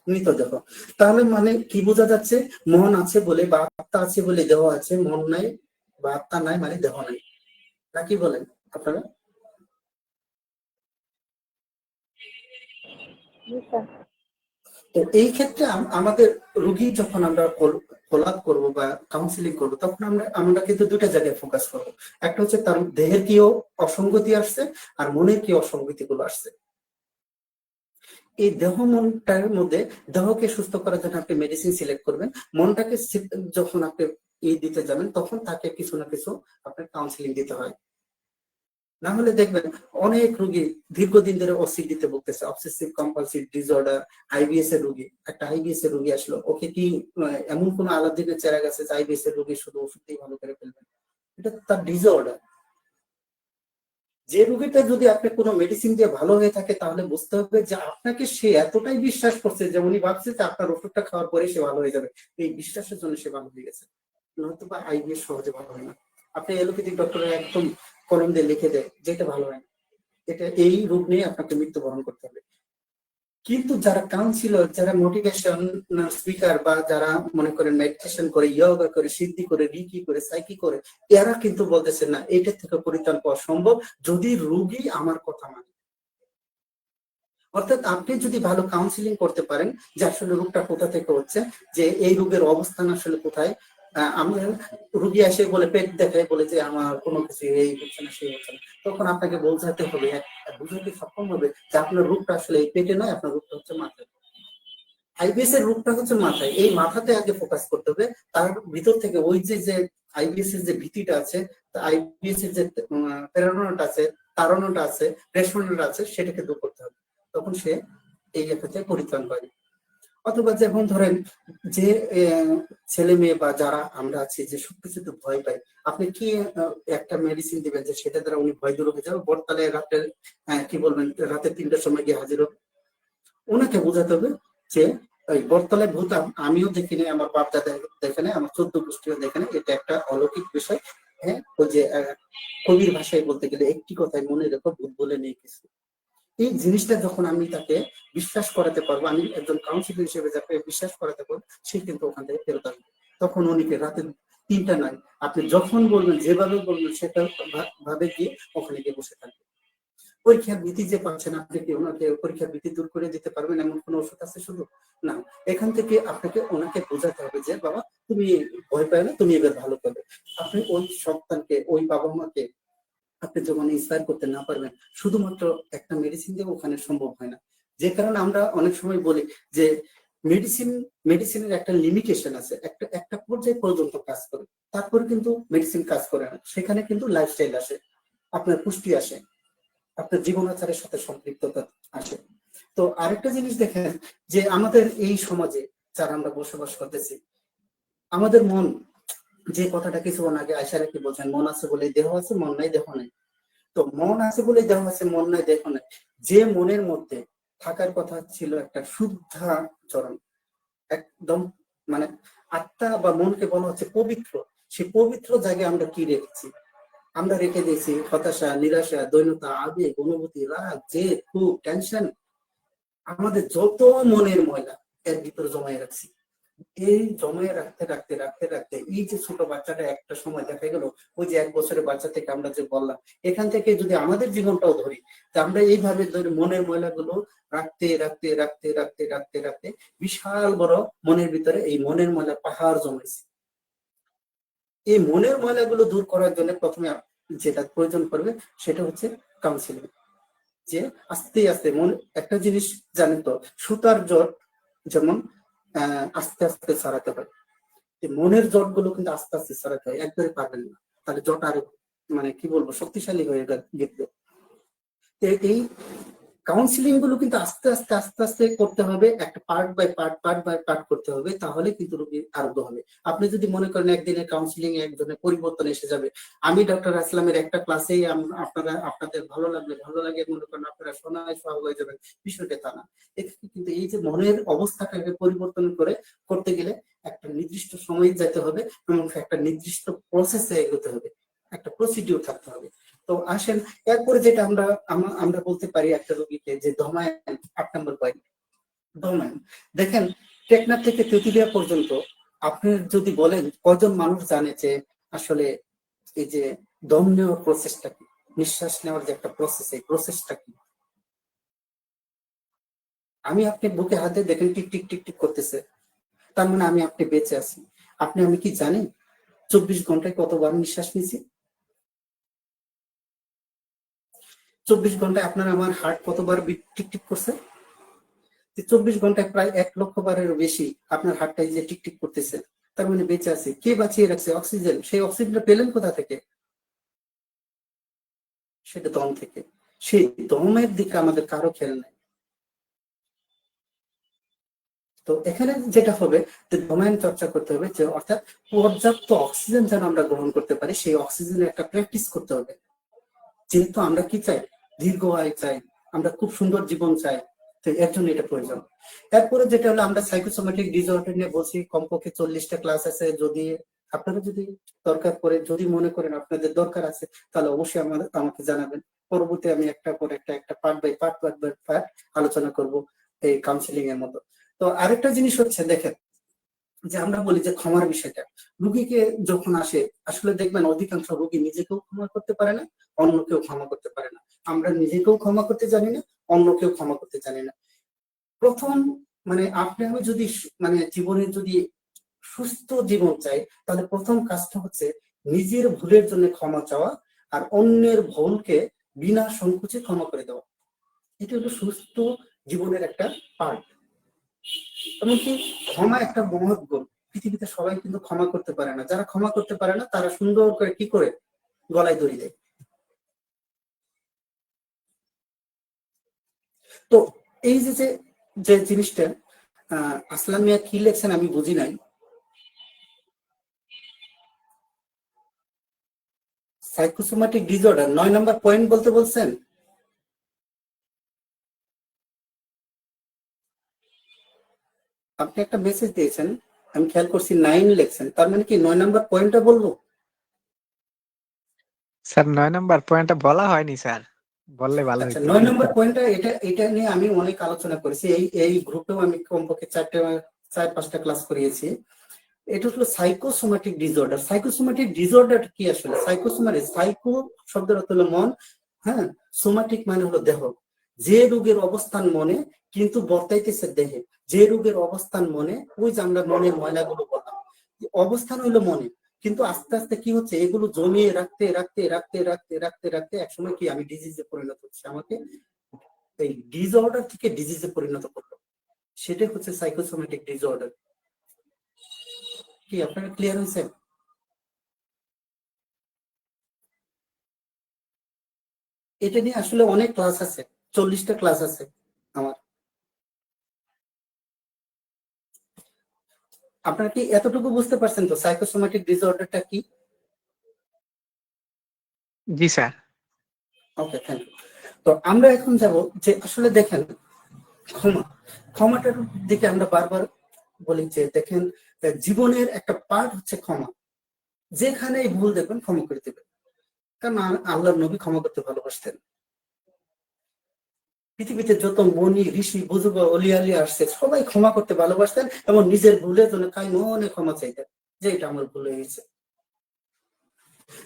মৃত দেহ। তাহলে মানে কি বোঝা যাচ্ছে? মন আছে বলে বা আত্মা আছে বলে দেহ আছে, মন নাই বা আত্মা নাই মানে দেহ নাই, নাকি বলেন আপনারা? জি স্যার। তো এই ক্ষেত্রে আমাদের রুগী যখন আমরা ফলোআপ করবো বা কাউন্সিলিং করবো, তখন আমরা কিন্তু দুটা জায়গায় ফোকাস করবো। একটা হচ্ছে তার দেহের কি অসঙ্গতি আসছে, আর মনের কি অসঙ্গতি গুলো আসছে। এই দেহ মনটার মধ্যে, দেহকে সুস্থ করার জন্য আপনি মেডিসিন সিলেক্ট করবেন, মনটাকে যখন আপনি দিতে যাবেন, তখন তাকে কিছু না কিছু আপনার কাউন্সিলিং দিতে হয়। না হলে দেখবেন অনেক রোগী দীর্ঘদিন ধরে ওসিডিতে ভুগতেছে, অবসেসিভ কম্পালসিভ ডিসঅর্ডার, আইবিএস এর রোগী। একটা আইবিএস এর রোগী আসলো, ওকে কি এমন কোন আলাদিনের চেরা গেছে যে আইবিএস এর রোগী শুধু ওষুধেই ভালো করে ফেলবেন? এটা তার ডিসঅর্ডার। যে রোগীটা যদি আপনি কোনো মেডিসিন দিয়ে ভালো হয়ে থাকে, তাহলে বুঝতে হবে যে আপনাকে সে এতটাই বিশ্বাস করছে যে উনি ভাবছে যে আপনার ওষুধটা খাওয়ার পরে সে ভালো হয়ে যাবে, এই বিশ্বাসের জন্য সে ভালো হয়ে গেছে। নয়তো বা আইবিএস সহজে ভালো হয় না। আপনি এলোপ্যাথিক ডক্টর একদম কলম দিয়ে লিখে দেয় যেটা ভালো হয় না, এটা এই রোগ নিয়ে আপনাকে মৃত্যুবরণ করতে হবে। কিন্তু যারা কাউন্সিলর, যারা মোটিভেশন স্পিকার, বা যারা মনে করেন মেডিটেশন করে, ইয়োগা করে, সিদ্ধি করে, রিকি করে, সাইকি করে, এরা কিন্তু বলতেছে না এটা থেকে পরিত্রাণ পাওয়া সম্ভব যদি রোগী আমার কথা মানে। অর্থাৎ আপনি যদি ভালো কাউন্সিলিং করতে পারেন যে আসলে রোগটা কোথা থেকে হচ্ছে, যে এই রোগের অবস্থান আসলে কোথায়। আমরা রুগী এসে বলে, পেট দেখায় বলে যে আমার কোনো কিছু এই হচ্ছে না সেই হচ্ছে না, তখন আপনাকে বোঝাতে হবে, বুঝাতে সক্ষম হবে যে আপনার রোগটা আসলে এই পেটে নয়, আপনার রোগটা হচ্ছে মাথায়। আইবিএস এর রোগটা হচ্ছে মাথায়, এই মাথাতে আগে ফোকাস করতে হবে। তার ভিতর থেকে ওই যে আইবিএস এর যে ভীতিটা আছে, আইবিএস এর যে প্রেরণাটা আছে, তাড়নাটা আছে, প্রেষণাটা আছে, সেটাকে দূর করতে হবে। তখন সে এই ক্ষেত্রে পরিত্রাণ পাবে। অথবা যেমন ধরেন যে ছেলে মেয়ে বা যারা আমরা আছি যে সবকিছুতে ভয় পাই, আপনি কি একটা মেডিসিন দিবেন যে সেটা দ্বারা উনি ভয় দূর হয়ে যাবে? বটতলায় রাতে কি বলবেন, রাতে 3টার সময় গিয়ে হাজির হবে? ওনাকে বোঝাতে হবে যে ওই বটতলায় ভূত আমিও দেখিনি, আমার বাপ দাদা দেখে নাই, আমার 14 গোষ্ঠীও দেখে নাই, এটা একটা অলৌকিক বিষয়। হ্যাঁ, ওই যে কবির ভাষায় বলতে গেলে, একটি কথায় মনে রেখো, ভূত বলে নেই কিছু। এই জিনিসটা যখন আমি তাকে বিশ্বাস করাতে পারবো, আমি একজন কাউন্সিলর হিসেবে যাকে বিশ্বাস করাতে পারবো, সে কিন্তু ওখান থেকে ফেরত আসবে। তখন উনিকে রাতে 3টা নয়, আপনি যখন বলবেন, যেভাবে বলবেন, সেটা ভাবে গিয়ে ওখানে গিয়ে বসে থাকবে। পরীক্ষার ভীতি যে পাচ্ছেন, আপনি কি ওনাকে পরীক্ষার ভীতি দূর করে দিতে পারবেন এমন কোনো ওষুধ আছে শুধু? না, এখান থেকে আপনাকে ওনাকে বোঝাতে হবে যে বাবা তুমি ভয় পায় না, তুমি এবার ভালো করবে। আপনি ওই সন্তানকে, ওই বাবা মাকে আপনি যখন ইন্সপায়ার করতে না পারবেন, শুধুমাত্র একটা মেডিসিন দিয়ে ওখানে সম্ভব হয় না। যে কারণে আমরা অনেক সময় বলি যে মেডিসিনের একটা লিমিটেশন আছে, একটা পর্যায় পর্যন্ত কাজ করে, তারপরে কিন্তু মেডিসিন কাজ করে না। সেখানে কিন্তু লাইফস্টাইল আসে, আপনার পুষ্টি আসে, আপনার জীবনাচারের সাথে সম্পৃক্ততা আসে। তো আরেকটা জিনিস দেখেন যে আমাদের এই সমাজে যারা আমরা বসবাস করতেছি, আমাদের মন, যে কথাটা কিছুক্ষণ আগে আয়সা রাখি বলছেন, মন আছে বলে দেহ আছে, মন নাই দেহ নাই। তো মন আছে বলে দেহ আছে, মন নাই দেহ নাই। যে মনের মধ্যে থাকার কথা ছিল একটা শুদ্ধাচরণ, একদম মানে আত্মা বা মনকে বলা হচ্ছে পবিত্র, সেই পবিত্র জায়গায় আমরা কি রেখেছি? আমরা রেখে দিয়েছি হতাশা, নিরাশা, দৈন্যতা, আবেগ, অনুভূতি, রাগ, জেদ, ক্ষোভ, টেনশন, আমাদের যত মনের ময়লা এর ভিতরে জমায় রাখছি। এই জমায়ে রাখতে রাখতে রাখতে রাখতে এই যে ছোট বাচ্চাটা একটা সময় দেখা গেল, ওই যে 1 বছরের বাচ্চা থেকে আমরা যে বললাম, এখান থেকে যদি আমাদের জীবনটাও ধরি, তা আমরা এইভাবে ধরে মনের ময়লাগুলো রাখতে রাখতে রাখতে রাখতে রাখতে রাখতে বিশাল বড় মনের ভিতরে এই মনের ময়লা পাহাড় জমেছে। এই মনের ময়লাগুলো দূর করার জন্য প্রথমে যেটা প্রয়োজন পড়বে সেটা হচ্ছে কাউন্সিলিং। যে আস্তে আস্তে একটা জিনিস জানেন তো, সুতার জট যেমন আস্তে আস্তে ছড়াতে হয়, মনের জট গুলো কিন্তু আস্তে আস্তে ছড়াতে হয়, একবারে পারবেন না, তাহলে জট আরো মানে কি বলবো শক্তিশালী হয়ে গেছে। এই কাউন্সিলিং গুলো কিন্তু আস্তে আস্তে আস্তে আস্তে করতে হবে, একটা পার্ট বাই পার্ট করতে হবে, তাহলে কিন্তু রোগী আরোগ্য হবে। আপনি যদি মনে করেন একদিনের কাউন্সিলিং একজনের পরিবর্তন এসে যাবে, আমি ডক্টর আসলামের একটা ক্লাসেই আপনাদের ভালো লাগে মনে করেন আপনারা শোনায় সব হয়ে যাবেন, বিষয়টা তা না। কিন্তু এই যে মনের অবস্থাটাকে পরিবর্তন করতে গেলে একটা নির্দিষ্ট সময় যেতে হবে এবং একটা নির্দিষ্ট প্রসেসে এগোতে হবে, একটা প্রসিডিউর থাকতে হবে। তো আসেন এরপরে যেটা আমরা বলতে পারি একটা রোগীকে যে ধমায়ন 8 নম্বর পয়েন্ট। ধমায়ন দেখেন, টেকনাফ থেকে তেঁতুলিয়া পর্যন্ত আপনি যদি বলেন কয়জন মানুষ জানে যে আসলে এই যে দম নেওয়ার প্রসেসটা কি, নিঃশ্বাস নেওয়ার যে একটা প্রসেস, এই প্রসেসটা কি? আমি আপনি বুকে হাতে দেখেন টিক টিক টিক টিক করতেছে, তার মানে আপনি বেঁচে আছি। আমি কি জানি 24 ঘন্টায় কতবার নিঃশ্বাস নিছি? 24 ঘন্টায় আপনার আমার হার্ট কতবার টিক টিক করছে? 24 ঘন্টায় প্রায় 1 লক্ষ বারেরও বেশি আপনার হার্টটা যে টিক টিক করতেছে, তার মানে বেঁচে আছে। কে বাঁচিয়ে রাখছে? অক্সিজেন। সেই অক্সিজেনটা পেলেন কোথা থেকে? সেটা দম থেকে। সেই দমের দিকে আমাদের কারো খেয়াল নাই। তো এখানে যেটা হবে যে দমায়ন চর্চা করতে হবে, যে অর্থাৎ পর্যাপ্ত অক্সিজেন যেন আমরা গ্রহণ করতে পারি, সেই অক্সিজেনের একটা প্র্যাকটিস করতে হবে। যেহেতু আমরা কি চাই, দীর্ঘ আয় চাই, আমরা খুব সুন্দর জীবন চাই, তো এর জন্য এটা প্রয়োজন। এরপরে যেটা হলো, আমরা সাইকোসোমেটিক ডিসঅর্ডার নিয়ে বলছি, কমপক্ষে 40টা ক্লাস আছে। যদি আপনারা যদি দরকার পড়ে, যদি মনে করেন আপনাদের দরকার আছে, তাহলে অবশ্যই আমাকে জানাবেন। পরবর্তী আমি একটা পর একটা পার্ট বাই পার্ট আলোচনা করব এই কাউন্সিলিং এর মতো। তো আরেকটা জিনিস হচ্ছে দেখেন, যে আমরা বলি যে ক্ষমার বিষয়টা, রুগীকে যখন আসে, আসলে দেখবেন অধিকাংশ রুগী নিজেকেও ক্ষমা করতে পারে না, অন্যকেও ক্ষমা করতে পারে না। আমরা নিজেকেও ক্ষমা করতে জানি না, অন্যকেও ক্ষমা করতে জানি না। প্রথম আপনি আমি যদি জীবনে যদি সুস্থ জীবন চাই, তাহলে প্রথম কাজটা হচ্ছে নিজের ভুলের জন্য ক্ষমা চাওয়া, আর অন্যের ভুলকে বিনা সংকোচে ক্ষমা করে দেওয়া। এটা হলো সুস্থ জীবনের একটা পার্ট। এমনকি ক্ষমা একটা মহৎ গুণ। পৃথিবীতে সবাই কিন্তু ক্ষমা করতে পারে না, যারা ক্ষমা করতে পারে না তারা সুন্দর করে কি করে গলায় দড়ি দেয়। তো এই যে যে জিনিসটা আসলাম মিয়া কি লেখছেন আমি বুঝি নাই। সাইকোসোমাটিক ডিসঅর্ডার 9 নম্বর পয়েন্ট বলতে বলছেন। আপনি একটা মেসেজ দিয়েছেন, আমি খেয়াল করছি 9 লেখছেন, তার মানে কি 9 নম্বর পয়েন্টটা বলবো? স্যার 9 নাম্বার পয়েন্টটা বলা হয়নি স্যার, বললে ভালো আচ্ছা, হতো। 9 নম্বর পয়েন্টটা এটা নিয়ে আমি অনেক আলোচনা করেছি, এই গ্রুপেও আমি কমপক্ষে 4-5টা ক্লাস করিয়েছি। এটা হলো সাইকোসোমাটিক ডিসঅর্ডার। সাইকোসোমাটিক ডিসঅর্ডার কি আসলে? সাইকো শব্দের অর্থ হলো মন, হ্যাঁ, সোমাটিক মানে হলো দেহ। যে রোগের অবস্থান মনে কিন্তু বর্তাইতেছে দেহে, যে রোগের অবস্থান মনে, ওই যে আমরা মনের ময়লাগুলো বললাম, অবস্থান হইলো মনে, কিন্তু আস্তে আস্তে কি হচ্ছে, এগুলো জমিয়ে রাখতে রাখতে রাখতে রাখতে রাখতে রাখতে একসময় কি আমি ডিজিজে পরিণত হচ্ছে, আমাকে এই ডিসঅর্ডার থেকে ডিজিজে পরিণত করলো। সেটাই হচ্ছে সাইকোসোমাটিক ডিসঅর্ডার। কি আপনারা ক্লিয়ার হয়েছে? এটা নিয়ে আসলে অনেক ক্লাস আছে, 40টা ক্লাস আছে আমার। আপনারা কি এতটুকু বুঝতে পারছেন তো সাইকোসোমাটিক ডিসঅর্ডারটা কি? জি স্যার। Okay, thank you. তো আমরা এখন যাব যে আসলে দেখেন ক্ষমাটার দিকে আমরা বারবার বলি যে দেখেন, জীবনের একটা পার্ট হচ্ছে ক্ষমা। যেখানে ভুল দেখবেন ক্ষমা করে দেবেন, কারণ আল্লাহর নবী ক্ষমা করতে ভালোবাসতেন। পৃথিবীতে যত মনি ঋষি বুজুর্গ অলিয়ালি আসছে সবাই ক্ষমা করতে ভালোবাসতেন এবং নিজের ভুলের জন্য কাই মনে ক্ষমা চাইতেন যে এটা আমার ভুল হয়ে গেছে,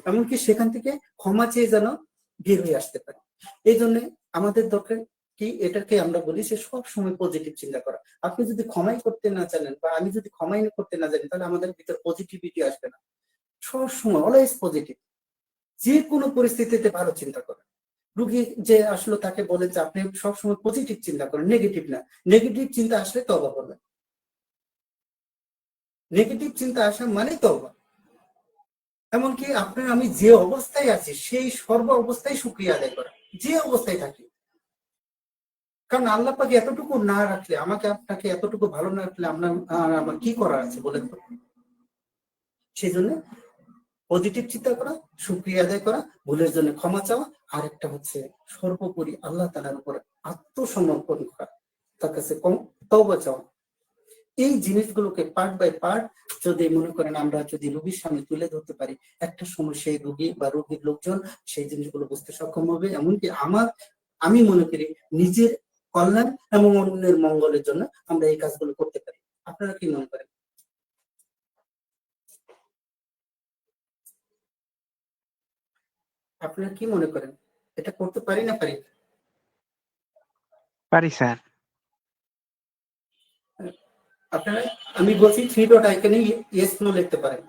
এমনকি সেখান থেকে ক্ষমা চেয়ে যেন বের হয়ে আসতে পারে। এই জন্য আমাদের দরকার কি, এটাকে আমরা বলি যে সব সময় পজিটিভ চিন্তা করা। আপনি যদি ক্ষমাই করতে না জানেন বা আমি যদি ক্ষমাই করতে না জানি তাহলে আমাদের ভিতরে পজিটিভিটি আসবে না। সব সময় অলওয়েজ পজিটিভ, যে কোনো পরিস্থিতিতে ভালো চিন্তা করা। রুগী যে আসলে তাকে বলে যে আপনি সবসময় পজিটিভ চিন্তা করেন, নেগেটিভ না। নেগেটিভ চিন্তা আসলে তওবা করবেন, নেগেটিভ চিন্তা আসা মানে তওবা। এমনকি আপনার আমি যে অবস্থায় আছি সেই সর্ব অবস্থায় শুকরিয়া আদায় করা, যে অবস্থায় থাকি। কারণ আল্লাহ পাক এতটুকু না রাখলে, আমাকে আপনাকে এতটুকু ভালো না রাখলে আমার কি করার আছে বলেন তো। সেই জন্য পজিটিভ চিন্তা করা, শুকরিয়া আদায় করা, ভুলের জন্য ক্ষমা চাওয়া, আর একটা হচ্ছে সর্বোপরি আল্লাহ তাআলার উপর আত্মসমর্পণ করা, তার কাছে তওবা চাওয়া। এই জিনিসগুলোকে পার্ট বাই পার্ট যদি মনে করেন আমরা যদি রোগীর সামনে তুলে ধরতে পারি, একটা সময় সেই রোগী বা রোগীর লোকজন সেই জিনিসগুলো বুঝতে সক্ষম হবে। এমনকি আমি মনে করি নিজের কল্যাণ এবং অন্যের মঙ্গলের জন্য আমরা এই কাজগুলো করতে পারি। আপনারা কি মনে করেন? আপনারা কি মনে করেন এটা করতে পারি না পারি? পারি স্যার। আপনারা, আমি বলছি 3 ডট আইকনে ইয়েস নো লিখতে পারেন।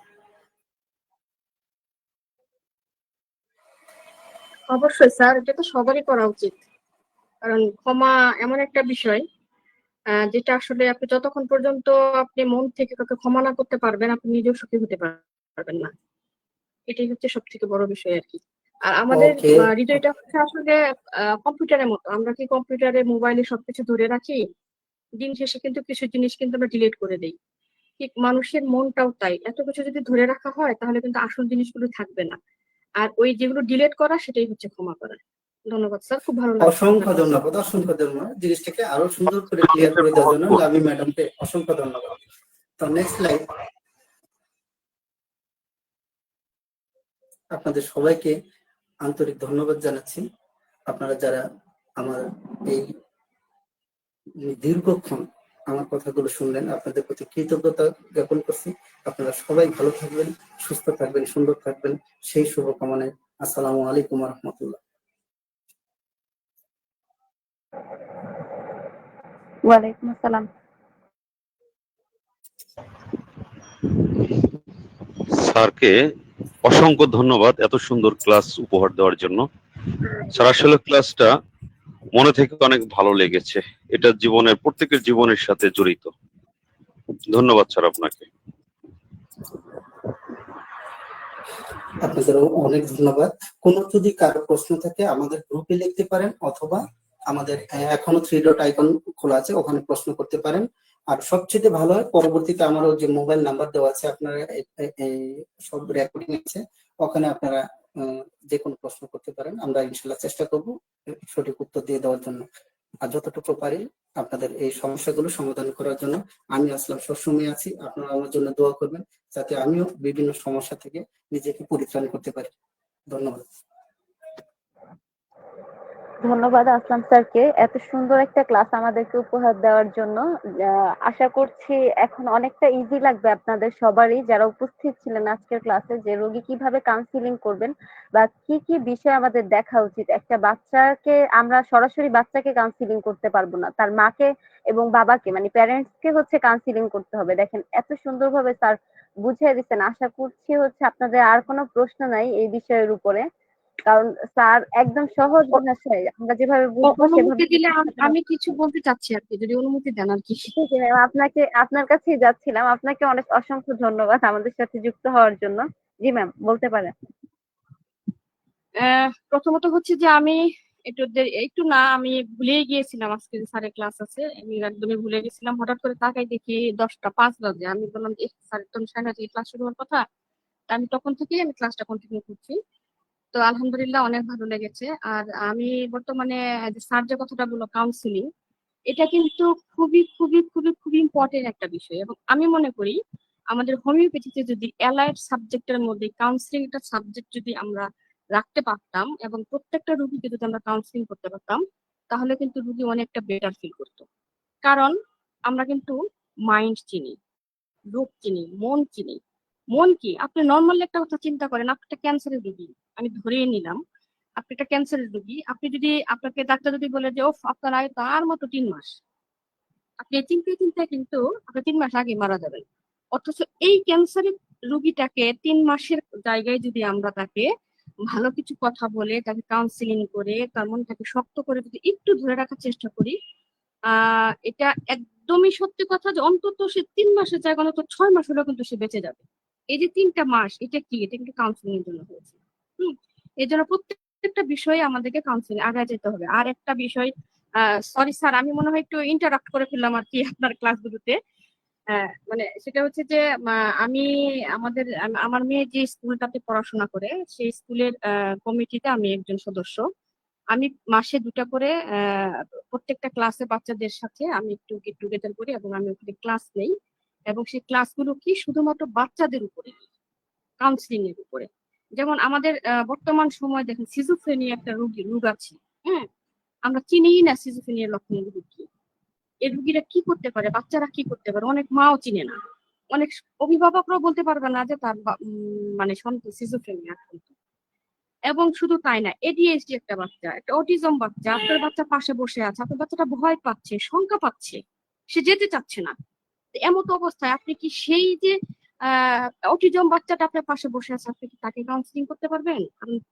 অবশ্যই স্যার, এটা তো সবারই করা উচিত। কারণ ক্ষমা এমন একটা বিষয় যেটা আসলে আপনি যতক্ষণ পর্যন্ত আপনি মন থেকে কাউকে ক্ষমা না করতে পারবেন, আপনি নিজেও সুখী হতে পারবেন না। এটাই হচ্ছে সব থেকে বড় বিষয় আর কি। আর আমাদের ওকে, হৃদয়টা হচ্ছে আসলে কম্পিউটারের মতো। আমরা কি কম্পিউটারে মোবাইলে সবকিছু ধরে রাখি, দিন শেষে কিন্তু কিছু জিনিস কিন্তু আমরা ডিলিট করে দিই। ঠিক মানুষের মনটাও তাই, এত কিছু যদি ধরে রাখা হয় তাহলে কিন্তু আসল জিনিসগুলো থাকবে না। আর ওই যেগুলো ডিলিট করা সেটাই হচ্ছে ক্ষমা করা। ধন্যবাদ স্যার, খুব ভালো লাগছে আপনার অসংখ্য কথা। ধন্যবাদ, অসংখ্য ধন্যবাদ। জিনিসটাকে আরো সুন্দর করে ক্লিয়ার করে দেওয়ার জন্য লাভি ম্যাডামকে অসংখ্য ধন্যবাদ। তো নেক্সট স্লাইড। আপনাদের সবাইকে আন্তরিক ধন্যবাদ জানাচ্ছি, আপনারা যারা আমার এই দীর্ঘক্ষণ আমার কথাগুলো শুনলেন। আপনাদের প্রতি কৃতজ্ঞতা জ্ঞাপন করছি। আপনারা সবাই ভালো থাকবেন, সুস্থ থাকবেন, সুন্দর থাকবেন, সেই শুভকামনায় আসসালামু আলাইকুম ওয়া রাহমাতুল্লাহ। ওয়ালাইকুম আসসালাম। স্যারকে অসংখ্য ধন্যবাদ এত সুন্দর ক্লাস উপহার দেওয়ার জন্য। স্যার আসলে ক্লাসটা মনে থেকে অনেক ভালো লেগেছে, এটা জীবনের প্রত্যেকের জীবনের সাথে জড়িত। ধন্যবাদ স্যার আপনাকে। আপনাদেরও অনেক ধন্যবাদ। কোনো যদি কারো প্রশ্ন থাকে আমাদের গ্রুপে লিখতে পারেন, অথবা আমাদের এখনো 3 ডট আইকন খোলা আছে, ওখানে প্রশ্ন করতে পারেন। আর সবচেয়ে ভালো হয় পরবর্তীতে আমারও যে মোবাইল নাম্বার দেওয়া আছে, আপনারা সব রেকর্ডিং আছে, ওখানে আপনারা যে কোনো প্রশ্ন করতে পারেন। আমরা ইনশাল্লাহ চেষ্টা করব সঠিক উত্তর দিয়ে দেওয়ার জন্য। আর যতটুকু পারি আপনাদের এই সমস্যাগুলো সমাধান করার জন্য আমি আসলাম সবসময় আছি। আপনারা আমার জন্য দোয়া করবেন যাতে আমিও বিভিন্ন সমস্যা থেকে নিজেকে পরিত্রাণ করতে পারি। ধন্যবাদ। ধন্যবাদ আসলাম স্যারকে এত সুন্দর একটা ক্লাস আমাদেরকে উপহার দেওয়ার জন্য। আশা করছি এখন অনেকটা ইজি লাগবে আপনাদের সবারই যারা উপস্থিত ছিলেন আজকের ক্লাসে, যে রোগী কিভাবে কাউন্সিলিং করবেন বা কি কি বিষয় আমাদের দেখা উচিত। একটা বাচ্চাকে আমরা সরাসরি বাচ্চাকে কাউন্সিলিং করতে পারবো না, তার মাকে এবং বাবাকে মানে প্যারেন্টস কে হচ্ছে কাউন্সিলিং করতে হবে। দেখেন এত সুন্দরভাবে স্যার বুঝিয়ে দিচ্ছেন। আশা করছি হচ্ছে আপনাদের আর কোনো প্রশ্ন নাই এই বিষয়ের উপরে, কারণ স্যার একদম সহজ ভাষায় আমরা যেভাবে বুঝবো সেভাবে। অনুমতি দিলে আমি কিছু বলতে চাচ্ছি আর কি, যদি অনুমতি দেন আর কি। জি ম্যাম, আপনার কাছেই যাচ্ছিলাম। আপনাকে অনেক অসংখ্য ধন্যবাদ আমাদের সাথে যুক্ত হওয়ার জন্য। জি ম্যাম, বলতে পারেন। প্রথমত হচ্ছে যে আমি একটু না, আমি ভুলেই গিয়েছিলাম আজকে যে স্যারের ক্লাস আছে, আমি একদমই ভুলে গেছিলাম। হঠাৎ করে তাকাই দেখি 10টা 5 বাজে। আমি বললাম স্যারের তো 9:30 থেকে ক্লাস শুরু হওয়ার কথা। তা আমি তখন থেকেই ক্লাসটা কন্টিনিউ করছি। তো আলহামদুলিল্লাহ অনেক ভালো লেগেছে। আর আমি বর্তমানে যে স্যার যে কথাটা বললো কাউন্সিলিং, এটা কিন্তু খুবই খুবই খুবই খুবই ইম্পর্টেন্ট একটা বিষয়। এবং আমি মনে করি আমাদের হোমিওপ্যাথিতে যদি অ্যালাইড সাবজেক্টের মধ্যে কাউন্সিলিং একটা সাবজেক্ট যদি আমরা রাখতে পারতাম এবং প্রত্যেকটা রোগীকে যদি আমরা কাউন্সিলিং করতে পারতাম, তাহলে কিন্তু রুগী অনেকটা বেটার ফিল করতো। কারণ আমরা কিন্তু মাইন্ড চিনি, রোগ চিনি, মন চিনি। মন কি, আপনি নর্মালি একটা কথা চিন্তা করেন, আপনি একটা ক্যান্সারের রোগী, আমি ধরেই নিলাম আপনি একটা ক্যান্সারের রোগী, আপনি যদি আপনাকে ডাক্তার যদি বলে যে ও আপনার আয়ু তার মতো 3 মাস, আপনি চিন্তায় চিন্তায় কিন্তু আপনি 3 মাস আগে মারা যাবেন। অথচ এই ক্যান্সারের রোগীটাকে 3 মাসের জায়গায় যদি আমরা তাকে ভালো কিছু কথা বলে, তাকে কাউন্সিলিং করে, তার মনটাকে শক্ত করে যদি একটু ধরে রাখার চেষ্টা করি, এটা একদমই সত্যি কথা যে অন্তত সে 3 মাসের জায়গায় অন্তত 6 মাস হলেও কিন্তু সে বেঁচে যাবে। এই যে 3টা মাস, এটা কি, এটা কিন্তু কাউন্সিলিং এর জন্য হয়েছে। এই জন্য প্রত্যেকটা বিষয়ে আমাদেরকে কাউন্সিলিং আগায় যেতে হবে। আর একটা বিষয়, সরি স্যার, আমি মনে হয় একটু ইন্টারাপ্ট করে ফেললাম আর কি আপনার ক্লাসগুলোতে। মানে সেটা হচ্ছে যে আমি আমার মেয়ে যে স্কুলটাতে পড়াশোনা করে সেই স্কুলের কমিটিতে আমি একজন সদস্য। আমি মাসে 2টা করে প্রত্যেকটা ক্লাসে বাচ্চাদের সাথে আমি একটু গেট টুগেদার করি এবং আমি ওখানে ক্লাস নেই। এবং সেই ক্লাসগুলো কি শুধুমাত্র বাচ্চাদের উপরে, কাউন্সিলিং এর উপরে। যেমন আমাদের বর্তমান সময় দেখেন সিজোফ্রেনিয়া একটা রোগ আছে। হ্যাঁ, আমরা চিনিই না সিজোফ্রেনিয়ার লক্ষণগুলো কি, এই রুগীরা কি করতে পারে, বাচ্চারা কি করতে পারে, অনেক মাও চিনে না, অনেক অভিভাবকরাও বলতে পারবে না যে তার মানে সন্তান সিজোফ্রেনিয়া আক্রান্ত। এবং শুধু তাই না, এডিএইচডি একটা বাচ্চা, একটা অটিজম বাচ্চা, আপনার বাচ্চা পাশে বসে আছে, আপনার বাচ্চাটা ভয় পাচ্ছে, শঙ্কা পাচ্ছে, সে যেতে চাচ্ছে না। এমন তো অবস্থায় আপনি কি সেই যে অটিজম বাচ্চাটা আপনার পাশে বসে আছে, আপনি কি তাকে কাউন্সিলিং করতে পারবেন?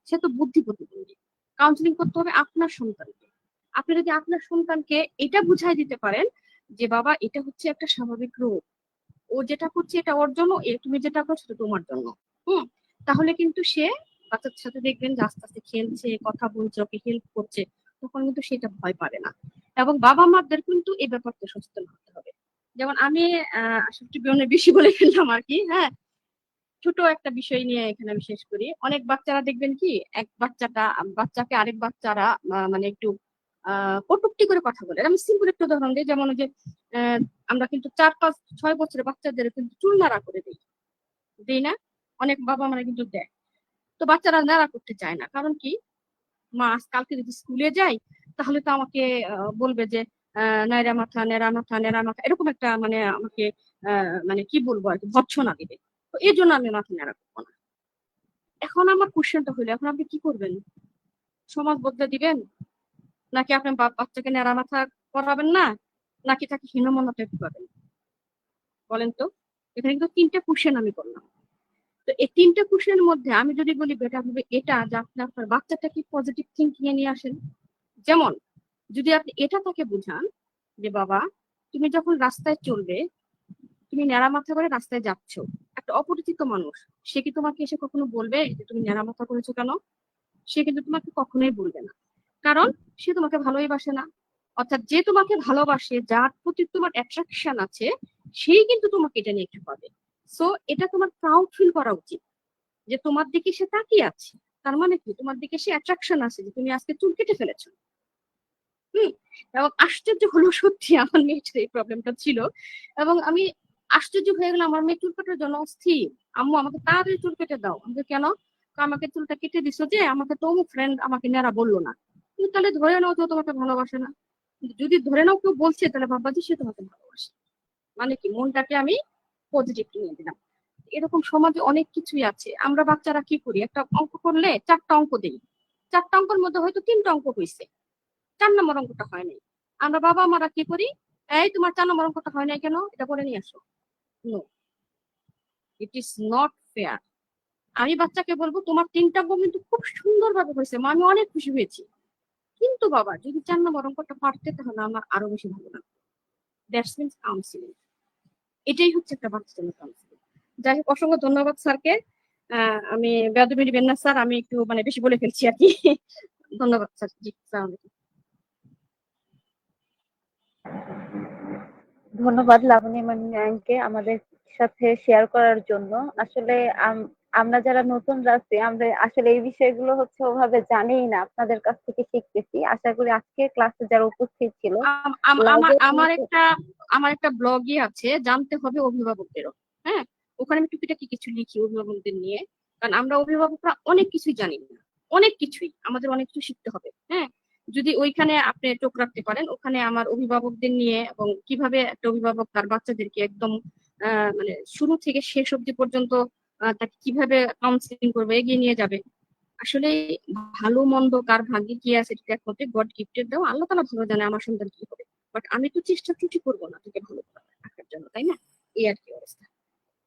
সে তো বুদ্ধি প্রতিবন্ধী। কাউন্সিলিং করতে হবে আপনার সন্তানকে। আপনি যদি আপনার সন্তানকে এটা বুঝাই দিতে পারেন যে বাবা এটা হচ্ছে একটা স্বাভাবিক রোগ, ও যেটা করছে এটা ওর জন্য, তুমি যেটা করছো এটা তোমার জন্য। তাহলে কিন্তু সে বাচ্চার সাথে দেখবেন যে আস্তে আস্তে খেলছে, কথা বলছে, ওকে হেল্প করছে, তখন কিন্তু সেটা ভয় পাবে না। এবং বাবা মাদের কিন্তু এই ব্যাপারটা সচেতন হতে হবে। যেমন আমি আসলে বেশি বলে ফেললাম আর কি। হ্যাঁ, ছোট একটা বিষয় নিয়ে এখানে আমি শেষ করি। অনেক বাচ্চারা দেখবেন কি, এক বাচ্চাকে আরেক বাচ্চারা মানে একটু কটূক্তি করে কথা বলে। আমি সিম্পল একটা উদাহরণ দিই, যেমন ওই যে আমরা কিন্তু 4, 5, 6 বছরের বাচ্চাদের কিন্তু চুল নাড়া করে দিই না, অনেক বাবা মারা কিন্তু দেয়। তো বাচ্চারা নাড়া করতে চায় না, কারণ কি, মা কালকে যদি স্কুলে যাই তাহলে তো আমাকে বলবে যে নাইরা মাথা, নেড়া মাথা, নেড়া মাথা, এরকম একটা মানে আমাকে মানে কি বলবো আর কি, ভর্ৎসনা দিবে। তো এই জন্য আমি মাথা নেড়া করবো না। এখন আমার কোশ্চেনটা হলো, এখন আপনি কি করবেন? সমাজ বদলে দিবেন, নাকি আপনি বাচ্চাকে নেড়া মাথা করাবেন না, নাকি তাকে হীনমন্যতা ঢুকাবেন? বলেন তো। এখানে কিন্তু 3টা কোশ্চেন আমি করলাম। তো এই 3টা কোশ্চেনের মধ্যে আমি যদি বলি বেটার হবে এটা যে আপনি আপনার বাচ্চাটাকে পজিটিভ থিঙ্কিং এ নিয়ে আসেন। যেমন যদি আপনি এটা তাকে বুঝান যে বাবা তুমি যখন রাস্তায় চলবে, তুমি ন্যাড়া মাথা করে রাস্তায় যাচ্ছ, একটা অপরিচিত মানুষ, সে কি তোমাকে এসে কখনো বলবে যে তুমি ন্যাড়া মাথা করেছো কেন? সে কিন্তু তোমাকে কখনোই বলবে না, কারণ সে তোমাকে ভালোই বাসে না। অর্থাৎ যে তোমাকে ভালোবাসে, যার প্রতি তোমার অ্যাট্রাকশন আছে, সেই কিন্তু তোমাকে এটা নিয়ে একটু পাবে। সো এটা তোমার প্রাউড ফিল করা উচিত যে তোমার দিকে সে তাকিয়ে আছে। তার মানে কি, তোমার দিকে সে অ্যাট্রাকশন আছে যে তুমি আজকে চুল কেটে ফেলেছো। এবং আশ্চর্য হলো, সত্যি আমার মেয়েটার এই প্রবলেমটা ছিল। এবং আমি আশ্চর্য হয়ে গেলাম, আমার মেয়ে চুল কাটার জন্য অস্থির, আম্মু আমাকে তাড়াতাড়ি চুল কেটে দাও। আমাকে কেন? আমাকে চুলটা কেটে দিছো যে আমাকে তো ফ্রেন্ড আমাকে নেড়া বললো না। কিন্তু তাহলে ধরে নাও তো তোমাকে ভালোবাসে না। যদি ধরে নাও কেউ বলছে, তাহলে ভাববা যে সে তোমাকে ভালোবাসে। মানে কি, মনটাকে আমি পজিটিভ নিয়ে দিলাম। এরকম সমাজে অনেক কিছুই আছে। আমরা বাচ্চারা কি করি, একটা অঙ্ক করলে 4টা অঙ্ক দিই, 4টা অঙ্কের মধ্যে হয়তো 3টা অঙ্ক হয়েছে, 4 নম্বর অঙ্কটা হয় নাই। আমরা বাবা মারা কি করি, এই তোমার 4 নম্বর অঙ্কটা হয় নাই কেন, এটা করে নিয়ে আসো। No, it is not fair. আমি বাচ্চাকে বলবো তোমার 3টা অঙ্ক কিন্তু খুব সুন্দরভাবে হয়েছে মা, আমি অনেক খুশি হয়েছি, কিন্তু বাবা যদি 4 নম্বর অঙ্কটা পারতে তাহলে আমার আরো বেশি ভালো লাগতো। That's means counselling. এটাই হচ্ছে একটা বাচ্চার জন্য কাউন্সিলিং। যাই হোক, অসংখ্য ধন্যবাদ স্যারকে। আমি বেয়াদবি নিবেন না স্যার, আমি একটু মানে বেশি বলে ফেলছি আর কি। ধন্যবাদ স্যার। জি, আসসালামু আলাইকুম। ধন্যবাদ লাবণী ম্যামকে আমাদের সাথে শেয়ার করার জন্য। আসলে আমরা যারা নতুন আছি, আমরা আসলে এই বিষয়গুলো হচ্ছে ওভাবে জানিই না, আপনাদের কাছ থেকে শিখতেছি। আশা করি আজকে ক্লাসে যারা উপস্থিত ছিল, আমার একটা ব্লগই আছে, জানতে হবে অভিভাবকদেরও। হ্যাঁ, ওখানে আমি টুকিটাকি কিছু লিখি অভিভাবকদের নিয়ে, কারণ আমরা অভিভাবকরা অনেক কিছুই জানি না, অনেক কিছুই আমাদের অনেক কিছু শিখতে হবে। হ্যাঁ, যদি ওইখানে আপনি চোখ রাখতে পারেন, ওখানে আমার অভিভাবকদের নিয়ে এবং কিভাবে একটা অভিভাবক তার বাচ্চাদেরকে একদম মানে শুরু থেকে শেষ অবধি পর্যন্ত তাকে কিভাবে কাউন্সিলিং করবে, এগিয়ে নিয়ে যাবে। আসলে ভালো মন্দ কার ভাগ্যে কি আছে এটা একমাত্র গড গিফটেড দাও, আল্লাহ তাআলা ভালো জানে আমার সন্তান কি হবে। বাট আমি তো চেষ্টা ত্রুটি করবো না তোকে ভালো রাখার জন্য, তাই না? এই আর কি অবস্থা।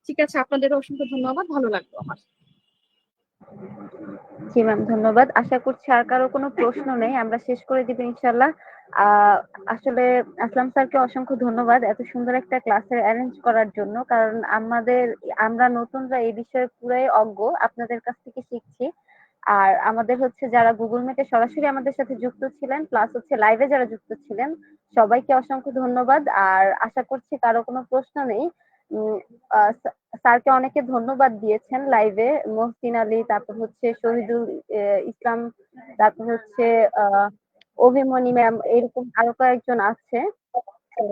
ঠিক আছে, আপনাদের অসংখ্য ধন্যবাদ, ভালো লাগলো আমার। জি ম্যাম, ধন্যবাদ। আশা করছি আর কারো কোনো প্রশ্ন নেই, আমরা শেষ করে দিব ইনশাল্লাহ। আহ আসলে আসলাম স্যারকে অসংখ্য ধন্যবাদ এত সুন্দর একটা ক্লাসের অ্যারেঞ্জ করার জন্য, কারণ আমরা নতুনরা এই বিষয়ে পুরাই অজ্ঞ, আপনাদের কাছ থেকে শিখছি। আর আমাদের হচ্ছে যারা গুগল মিটে সরাসরি আমাদের সাথে যুক্ত ছিলেন, প্লাস হচ্ছে লাইভে যারা যুক্ত ছিলেন, সবাইকে অসংখ্য ধন্যবাদ। আর আশা করছি কারো কোনো প্রশ্ন নেই। উম, স্যারকে অনেকে ধন্যবাদ দিয়েছেন লাইভে, মহসিন আলী, তারপর হচ্ছে শহীদুল ইসলাম, তারপর হচ্ছে আহ অভিমনি ম্যাম, এরকম আরো কয়েকজন আছে। তো,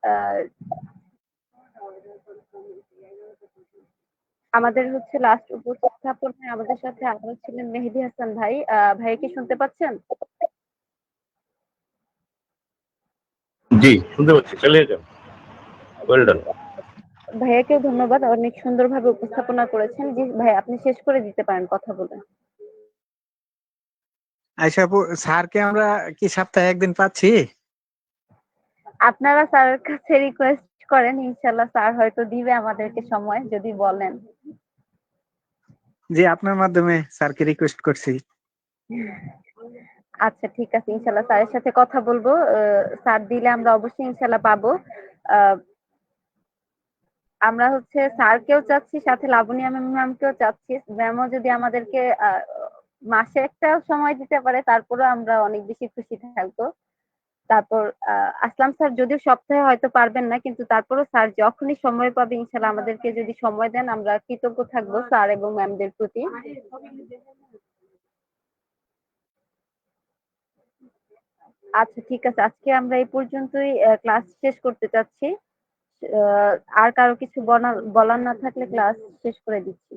আহ, আমাদের হচ্ছে লাস্ট উপস্থাপনায় আমাদের সাথে আরো ছিলেন মেহেদী হাসান ভাই। ভাইয়া কি শুনতে পাচ্ছেন? জি, শুনতে পাচ্ছি, চালিয়ে যান। Well done. ভাইয়াকেও ধন্যবাদ, অনেক সুন্দরভাবে উপস্থাপনা করেছেন। জি ভাই, আপনি শেষ করে দিতে পারেন কথা বলে। আচ্ছা আপু, স্যারকে আমরা কি সপ্তাহে একদিন পাচ্ছি? আপনারা স্যারের কাছে রিকোয়েস্ট করেন, ইনশাল্লাহ স্যার হয়তো দিবে আমাদেরকে সময়, যদি বলেন। যে আপনার মাধ্যমে স্যারকে রিকোয়েস্ট করছি। আচ্ছা ঠিক আছে, ইনশাল্লাহ স্যারের সাথে কথা বলবো। স্যার দিলে আমরা অবশ্যই ইনশাল্লাহ পাবো। আহ, আমরা হচ্ছে স্যারকেও চাচ্ছি, সাথে লাবণী ম্যামকেও চাচ্ছি। ম্যামও যদি আমাদেরকে মাসে একটা সময় দিতে পারে, তারপরেও আমরা অনেক বেশি খুশি থাকবো। তারপর আসলাম স্যার যদিও সপ্তাহে হয়তো পারবেন না, কিন্তু তারপরও স্যার যখনই সময় পাবে ইনশাল্লাহ আমাদেরকে যদি সময় দেন, আমরা কৃতজ্ঞ থাকবো স্যার এবং ম্যামদের প্রতি। আচ্ছা ঠিক আছে, আজকে আমরা এই পর্যন্তই ক্লাস শেষ করতে চাচ্ছি। আর কারো কিছু বলার না থাকলে ক্লাস শেষ করে দিচ্ছি।